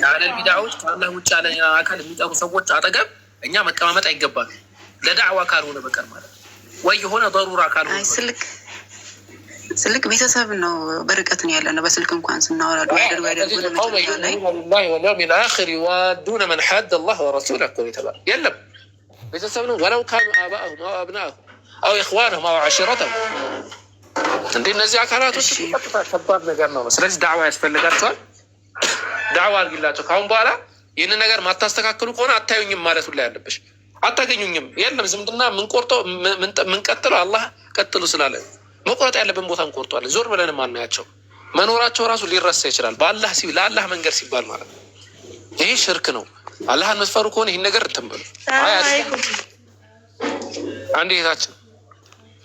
Speaker 2: ያለን ቢድዓዎች ከአላህ ውጭ ያለ አካል የሚጠሩ ሰዎች አጠገብ እኛ መቀማመጥ አይገባል። ለዳዕዋ ካልሆነ በቀር ማለት ነው። ወይ የሆነ ضرورة ካልሆነ
Speaker 10: ስልክ ቤተሰብ ነው፣ በርቀት ነው ያለ ነው። በስልክ እንኳን ስናወራ ዱዓደር
Speaker 2: واليوم الآخر يوادون من حاد الله ورسوله يتبع يلم ቤተሰብ ነው። ولو كانوا آباءهم أو أبناءهم أو إخوانهم أو عشيرتهم እንዴ እነዚህ አካላቶች ከባድ ነገር ነው። ስለዚህ ዳዕዋ ያስፈልጋቸዋል። ዳዕዋ አድርጊላቸው። ካሁን በኋላ ይህንን ነገር ማታስተካክሉ ከሆነ አታዩኝም ማለት ሁላ ያለብሽ። አታገኙኝም። የለም ዝምድና ምንቀጥለው አላህ ቀጥሉ ስላለ መቆረጥ ያለብን ቦታ እንቆርጧለን። ዞር ብለን ማናያቸው መኖራቸው ራሱ ሊረሳ ይችላል። በአላህ ለአላህ መንገድ ሲባል ማለት ነው። ይህ ሽርክ ነው። አላህን መስፈሩ ከሆነ ይህን ነገር እንተንበሉ። አንድ ጌታችን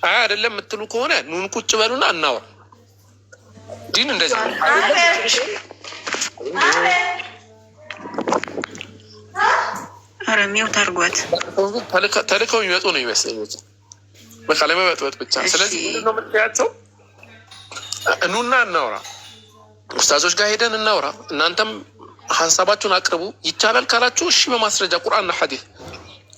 Speaker 2: አይ አይደለም የምትሉ ከሆነ ኑን ቁጭ በሉና እናወራ። ዲን እንደዚህ ነው።
Speaker 10: አረሚው ታርጓት
Speaker 2: ተልከው የሚመጡ ነው ይመስለኛል። በቃ ለመበጥበጥ ብቻ። ስለዚህ ምንድነው የምትያቸው? ኑና እናውራ። ኡስታዞች ጋር ሄደን እናውራ። እናንተም ሀሳባችሁን አቅርቡ። ይቻላል ካላችሁ እሺ በማስረጃ ቁርአንና ሐዲስ።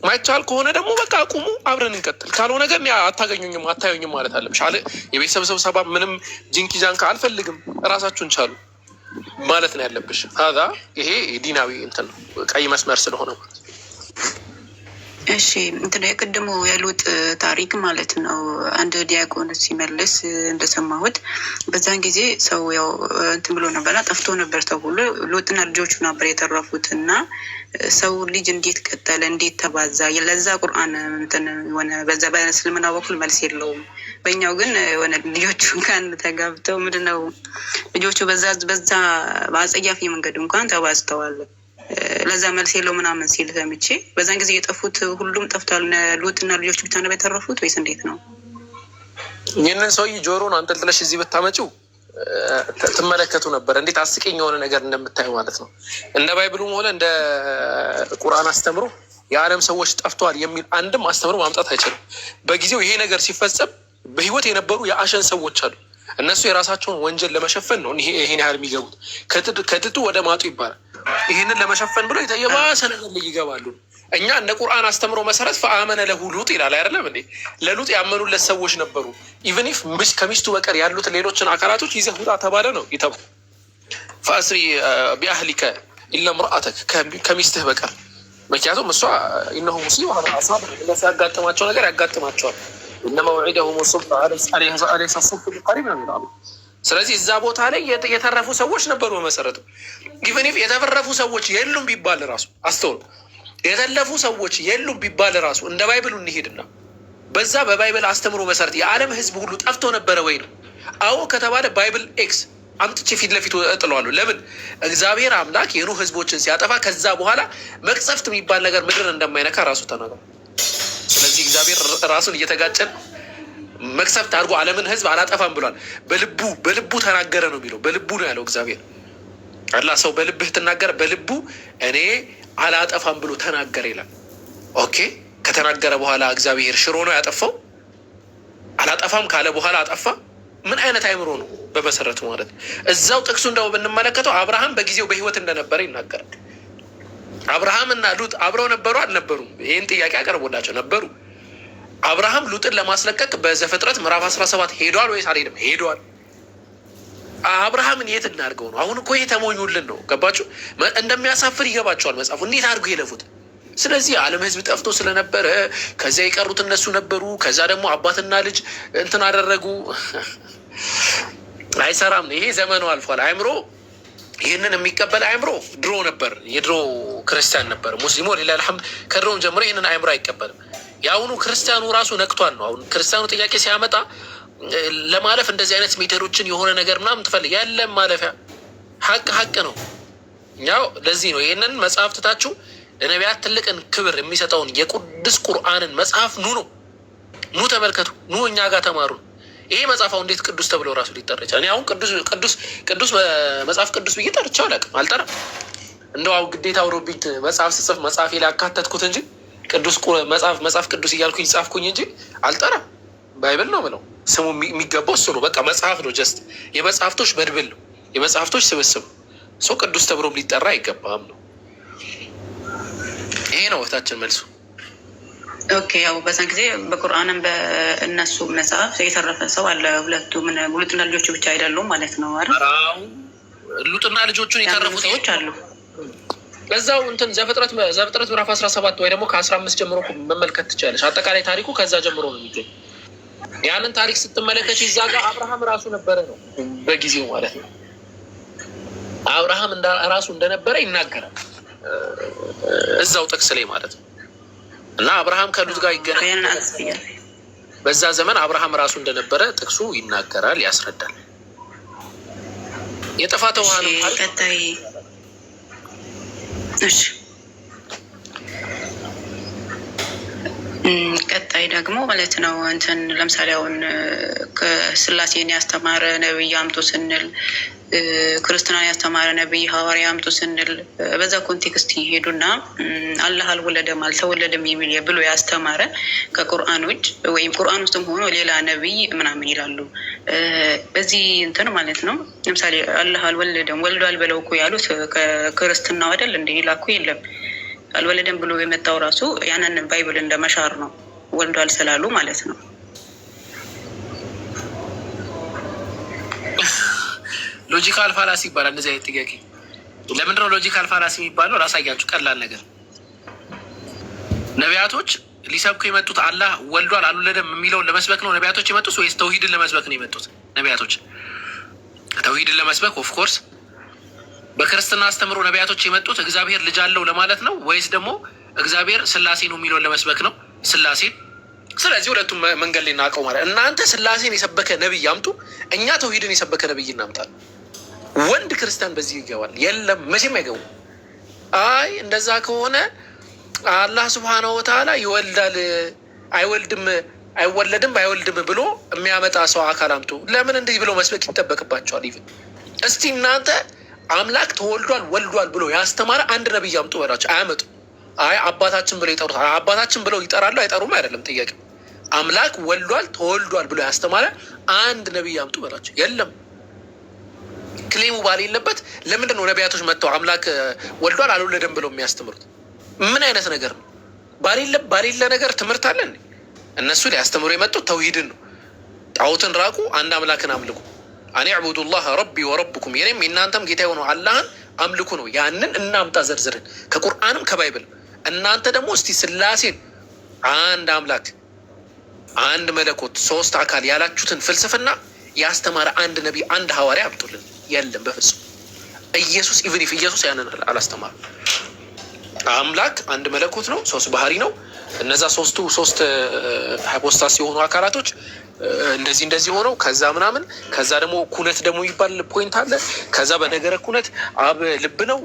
Speaker 2: ማይቻል ከሆነ ደግሞ በቃ አቁሙ፣ አብረን እንቀጥል። ካልሆነ ግን አታገኙኝም አታዩኝም ማለት አለብሽ። አለ የቤተሰብ ስብሰባ ምንም ጅንኪ ጃንካ አልፈልግም፣ እራሳችሁን ቻሉ ማለት ነው ያለብሽ። ይሄ ዲናዊ እንትን ነው፣ ቀይ መስመር ስለሆነ ማለት
Speaker 10: እሺ እንትን የቅድሙ የሉጥ ታሪክ ማለት ነው። አንድ ዲያቆን ሲመልስ እንደሰማሁት በዛን ጊዜ ሰው ያው እንትን ብሎ ነበርና ጠፍቶ ነበር ሰው ሁሉ። ሉጥና ልጆቹ ነበር የተረፉት እና ሰው ልጅ እንዴት ቀጠለ እንዴት ተባዛ? ለዛ ቁርአን እንትን ሆነ። በዛ በእስልምና በኩል መልስ የለውም። በእኛው ግን የሆነ ልጆቹ እንኳን ተጋብተው ምንድነው ልጆቹ በዛ በአጸያፊ መንገድ እንኳን ተባዝተዋል። ለዛ መልስ የለው ምናምን ሲል ሰምቼ በዛን ጊዜ የጠፉት ሁሉም ጠፍቷል። ሉጥና ልጆቹ ብቻ ነው የተረፉት ወይስ እንዴት ነው?
Speaker 2: ይህንን ሰውዬ ጆሮን አንጠልጥለሽ እዚህ ብታመጪው ትመለከቱ ነበር እንዴት አስቂኝ የሆነ ነገር እንደምታዩ ማለት ነው። እንደ ባይብሉም ሆነ እንደ ቁርአን አስተምሮ የዓለም ሰዎች ጠፍተዋል የሚል አንድም አስተምሮ ማምጣት አይችልም። በጊዜው ይሄ ነገር ሲፈጸም በህይወት የነበሩ የአሸን ሰዎች አሉ። እነሱ የራሳቸውን ወንጀል ለመሸፈን ነው ይሄን ያህል የሚገቡት። ከጥጡ ወደ ማጡ ይባላል። ይህንን ለመሸፈን ብሎ የባሰ ነገር ላይ ይገባሉ። እኛ እንደ ቁርአን አስተምሮ መሰረት ፈአመነ ለሁ ሉጥ ይላል አይደለም እንዴ? ለሉጥ ያመኑለት ሰዎች ነበሩ። ኢቨን ኢፍ ከሚስቱ በቀር ያሉት ሌሎችን አካላቶች ይዘህ ውጣ ተባለ ነው ይተው። ፈአስሪ ቢአህሊከ ኢላ ምርአተክ ከሚስትህ በቀር ምክንያቱም እሷ ኢነሁ ሙሲብ አሳብ ያጋጥማቸው ነገር ያጋጥማቸዋል። እነ መውዒደሁም ሱብህ አለይሰ ሱብህ ቀሪብ ነው ይላሉ። ስለዚህ እዛ ቦታ ላይ የተረፉ ሰዎች ነበሩ። በመሰረቱ ኢቨን ኢፍ የተረፉ ሰዎች የሉም ቢባል ራሱ አስተውሉ፣ የተለፉ ሰዎች የሉም ቢባል ራሱ እንደ ባይብሉ እንሄድና በዛ በባይብል አስተምሮ መሰረት የዓለም ህዝብ ሁሉ ጠፍቶ ነበረ ወይ ነው? አዎ ከተባለ ባይብል ኤክስ አምጥቼ ፊት ለፊት እጥለዋለሁ። ለምን? እግዚአብሔር አምላክ የኑህ ህዝቦችን ሲያጠፋ ከዛ በኋላ መቅሰፍት የሚባል ነገር ምድርን እንደማይነካ ራሱ ተናግሯል። ስለዚህ እግዚአብሔር ራሱን እየተጋጨን መቅሰፍት አድርጎ ዓለምን ህዝብ አላጠፋም ብሏል። በልቡ ተናገረ ነው የሚለው። በልቡ ነው ያለው እግዚአብሔር አላህ። ሰው በልብህ ትናገረ፣ በልቡ እኔ አላጠፋም ብሎ ተናገረ ይላል። ኦኬ ከተናገረ በኋላ እግዚአብሔር ሽሮ ነው ያጠፋው? አላጠፋም ካለ በኋላ አጠፋ? ምን አይነት አይምሮ ነው በመሰረቱ ማለት ነው። እዛው ጥቅሱ እንደው ብንመለከተው አብርሃም በጊዜው በህይወት እንደነበረ ይናገራል። አብርሃም እና ሉጥ አብረው ነበሩ አልነበሩም? ይህን ጥያቄ አቀርቦላቸው ነበሩ። አብርሃም ሉጥን ለማስለቀቅ በዘፍጥረት ምዕራፍ 17 ሄዷል ወይስ አልሄድም? ሄዷል። አብርሃምን የት እናድርገው ነው? አሁን እኮ ይሄ ተሞኙልን ነው። ገባችሁ? እንደሚያሳፍር ይገባቸዋል መጽሐፉ። እንዴት አድርገው የለፉት? ስለዚህ ዓለም ህዝብ ጠፍቶ ስለነበረ ከዚያ የቀሩት እነሱ ነበሩ። ከዛ ደግሞ አባትና ልጅ እንትን አደረጉ። አይሰራም። ይሄ ዘመኑ አልፏል። አእምሮ ይህንን የሚቀበል አእምሮ ድሮ ነበር፣ የድሮ ክርስቲያን ነበር። ሙስሊሙ ሊላሂል ሐምድ ከድሮም ጀምሮ ይህንን አእምሮ አይቀበልም። የአሁኑ ክርስቲያኑ ራሱ ነክቷል ነው። አሁን ክርስቲያኑ ጥያቄ ሲያመጣ ለማለፍ እንደዚህ አይነት ሜተዶችን የሆነ ነገር ምናምን ትፈልግ ያለም ማለፊያ ሀቅ ነው። ያው ለዚህ ነው ይህንን መጽሐፍ ትታችሁ ለነቢያት ትልቅን ክብር የሚሰጠውን የቅዱስ ቁርአንን መጽሐፍ ኑ ተመልከቱ፣ ኑ እኛ ጋር ተማሩ። ይሄ መጽሐፍ እንዴት ቅዱስ ተብሎ ራሱ ሊጠራ ይችላል? እኔ አሁን ቅዱስ መጽሐፍ ቅዱስ ብዬ ጠርቼው አላውቅም፣ አልጠራም። እንደው አሁን ግዴታ አውሮብኝ መጽሐፍ ስጽፍ መጽሐፌ ላይ አካተትኩት እንጂ ቅዱስ መጽሐፍ ቅዱስ እያልኩኝ ጻፍኩኝ እንጂ አልጠራም። ባይብል ነው ብለው ስሙ የሚገባው እሱ ነው። በቃ መጽሐፍ ነው። ጀስት የመጽሐፍቶች መድብል ነው፣ የመጽሐፍቶች ስብስብ። ሰው ቅዱስ ተብሎም ሊጠራ አይገባም ነው። ይሄ ነው ወታችን መልሱ።
Speaker 10: ኦኬ ያው በዛን ጊዜ በቁርአንም በእነሱ መጽሐፍ የተረፈ ሰው አለ። ሉጥና ልጆቹ ብቻ አይደሉም ማለት ነው አይደል?
Speaker 2: ሉጥና ልጆቹን የተረፉ
Speaker 10: ሰዎች አሉ።
Speaker 2: በዛው እንትን ዘፍጥረት ምዕራፍ 17 ወይ ደግሞ ከ15 ጀምሮ መመልከት ትችላለች። አጠቃላይ ታሪኩ ከዛ ጀምሮ ነው የሚገኝ። ያንን ታሪክ ስትመለከች እዛ ጋር አብርሃም ራሱ ነበረ ነው በጊዜው ማለት ነው። አብርሃም ራሱ እንደነበረ ይናገራል እዛው ጥቅስ ላይ ማለት ነው። እና አብርሃም ከሉጥ ጋር ይገናኛል። በዛ ዘመን አብርሃም ራሱ እንደነበረ ጥቅሱ ይናገራል፣ ያስረዳል። የጥፋት ውሃ ነው
Speaker 10: ቀጣይ። እሺ ቀጣይ ደግሞ ማለት ነው እንትን ለምሳሌ አሁን ከስላሴን ያስተማረ ነብይ አምጡ ስንል፣ ክርስትናን ያስተማረ ነብይ ሐዋርያ አምጡ ስንል በዛ ኮንቴክስት ይሄዱና አላህ አልወለደም አልተወለደም የሚል ብሎ ያስተማረ ከቁርአን ውጭ ወይም ቁርአን ውስጥም ሆኖ ሌላ ነብይ ምናምን ይላሉ። በዚህ እንትን ማለት ነው ለምሳሌ አላህ አልወለደም ወልዷል ብለው እኮ ያሉት ከክርስትናው አይደል እንደ ይላኩ የለም። አልወለደም ብሎ የመጣው ራሱ ያንን ባይብል እንደመሻር ነው፣ ወልዷል ስላሉ ማለት ነው።
Speaker 2: ሎጂካል ፋላሲ ይባላል እንደዚህ አይነት ጥያቄ። ለምንድነው ሎጂካል ፋላሲ የሚባለው? ላሳያችሁ። ቀላል ነገር ነቢያቶች ሊሰብኩ የመጡት አላህ ወልዷል አልወለደም የሚለውን ለመስበክ ነው ነቢያቶች የመጡት ወይስ ተውሂድን ለመስበክ ነው የመጡት? ነቢያቶች ተውሂድን ለመስበክ ኦፍኮርስ። በክርስትና አስተምሮ ነቢያቶች የመጡት እግዚአብሔር ልጅ አለው ለማለት ነው ወይስ ደግሞ እግዚአብሔር ስላሴ ነው የሚለውን ለመስበክ ነው? ስላሴን። ስለዚህ ሁለቱም መንገድ ላይ እናውቀው ማለት እናንተ ስላሴን የሰበከ ነቢይ አምጡ፣ እኛ ተውሂድን የሰበከ ነቢይ እናምጣለን። ወንድ ክርስቲያን በዚህ ይገባል? የለም፣ መቼም አይገቡ። አይ እንደዛ ከሆነ አላህ ስብሓነሁ ወተዓላ ይወልዳል አይወልድም አይወለድም አይወልድም ብሎ የሚያመጣ ሰው አካል አምጡ። ለምን እንደዚህ ብሎ መስበክ ይጠበቅባቸዋል? ይፍን እስቲ እናንተ አምላክ ተወልዷል ወልዷል ብሎ ያስተማረ አንድ ነቢይ አምጡ በላቸው። አያመጡ። አይ አባታችን ብለው ይጠሩት። አባታችን ብለው ይጠራሉ አይጠሩም አይደለም ጥያቄ። አምላክ ወልዷል ተወልዷል ብሎ ያስተማረ አንድ ነቢይ አምጡ በላቸው። የለም። ክሌሙ ባሌለበት ለምንድን ነው ነቢያቶች መጥተው አምላክ ወልዷል አልወለደም ብለው የሚያስተምሩት? ምን አይነት ነገር ነው? ባሌለ ነገር ትምህርት አለን። እነሱ ሊያስተምሩ የመጡት ተውሂድን ነው። ጣዖትን ራቁ፣ አንድ አምላክን አምልኩ። አን ዕቡዱላህ ረቢ ወረብኩም፣ የኔም የእናንተም ጌታ የሆነው አላህን አምልኩ ነው። ያንን እናምጣ ዘርዝርን ከቁርአንም ከባይብል። እናንተ ደግሞ እስቲ ስላሴን አንድ አምላክ አንድ መለኮት ሶስት አካል ያላችሁትን ፍልስፍና ያስተማረ አንድ ነቢይ አንድ ሐዋርያ አምጡልን። የለም በፍጹም። ኢየሱስ ኢየሱስ ያንን አላስተማርም። አምላክ አንድ መለኮት ነው፣ ሶስት ባህሪ ነው። እነዛ ሶስት ሃይፖስታስ የሆኑ አካላቶች እንደዚህ ሆነው ከዛ ምናምን ከዛ ደግሞ ኩነት ደግሞ ይባል ፖይንት አለ። ከዛ በነገረ ኩነት አብ ልብ ነው፣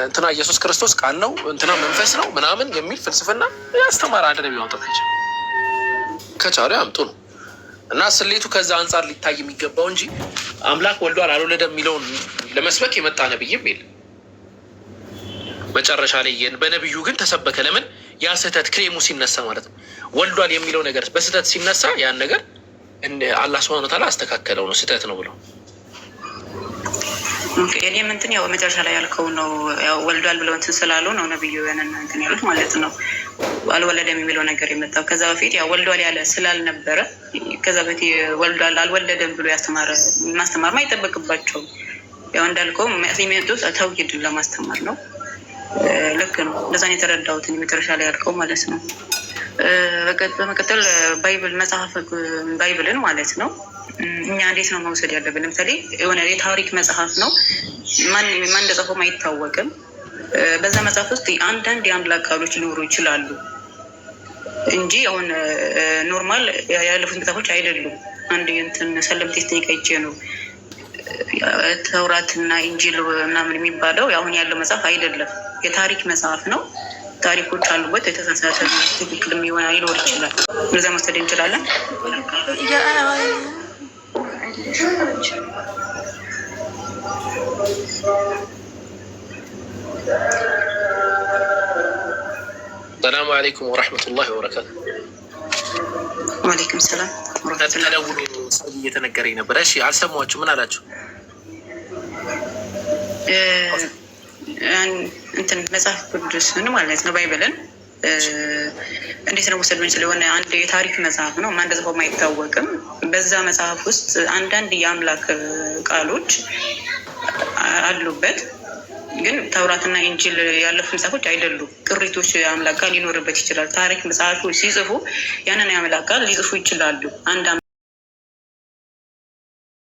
Speaker 2: እንትና ኢየሱስ ክርስቶስ ቃል ነው፣ እንትና መንፈስ ነው ምናምን የሚል ፍልስፍና ያስተማረ አንድ ነቢይ ማምጣት አይችልም። ከቻለ አምጡ ነው እና ስሌቱ ከዛ አንጻር ሊታይ የሚገባው እንጂ አምላክ ወልዷል አልወለደም የሚለውን ለመስበክ የመጣ ነብይም የለም። መጨረሻ ላይ በነብዩ ግን ተሰበከ። ለምን? ያ ስህተት ክሌሙ ሲነሳ ማለት ነው። ወልዷል የሚለው ነገር በስህተት ሲነሳ ያን ነገር አላህ ሱብሃነሁ ወተዓላ አስተካከለው ነው ስህተት ነው ብለው።
Speaker 10: እኔም እንትን ያው መጨረሻ ላይ ያልከው ነው። ያው ወልዷል ብለው እንትን ስላሉ ነው ነብዩ ያንን እንትን ያሉት ማለት ነው። አልወለደም የሚለው ነገር የመጣው ከዛ በፊት ያው ወልዷል ያለ ስላልነበረ ከዛ በፊት ወልዷል አልወለደም ብሎ ማስተማር አይጠበቅባቸውም። ያው እንዳልከው የሚመጡት ተውሂድን ለማስተማር ነው። ልክ ነው። እንደዛን የተረዳሁት መጨረሻ ላይ ያልከው ማለት ነው። በመቀጠል ባይብልን ማለት ነው እኛ እንዴት ነው መውሰድ ያለብን? ለምሳሌ የሆነ የታሪክ መጽሐፍ ነው፣ ማን እንደጻፈውም አይታወቅም። በዛ መጽሐፍ ውስጥ አንዳንድ የአምላክ ቃሎች ሊኖሩ ይችላሉ እንጂ አሁን ኖርማል ያለፉት መጽሐፎች አይደሉም። አንድ እንትን ሰለምቴ ጠይቀይቼ ነው ተውራትና ኢንጂል ምናምን የሚባለው አሁን ያለው መጽሐፍ አይደለም። የታሪክ መጽሐፍ ነው። ታሪኮች አሉበት። የተሳሳተ ትክክል የሚሆን ሊኖር ይችላል። እዛ መውሰድ እንችላለን።
Speaker 2: ሰላሙ አለይኩም ወረሕመቱላሂ ወበረካቱ።
Speaker 10: ወአለይኩም ሰላም ወረሕመቱላሂ።
Speaker 2: ተደውሎ ሰው እየተነገረኝ ነበረ። እሺ አልሰማችሁ? ምን አላችሁ?
Speaker 10: እንትን መጽሐፍ ቅዱስን ማለት ነው ባይብልን እንዴት ነው መውሰድ ምንችል? የሆነ አንድ የታሪክ መጽሐፍ ነው፣ ማን እንደጻፈው አይታወቅም። በዛ መጽሐፍ ውስጥ አንዳንድ የአምላክ ቃሎች አሉበት፣ ግን ተውራትና ኢንጂል ያለፉ መጽሐፎች አይደሉም። ቅሪቶች የአምላክ ቃል ሊኖርበት ይችላል። ታሪክ መጽሐፎች ሲጽፉ ያንን የአምላክ ቃል ሊጽፉ ይችላሉ። አንድ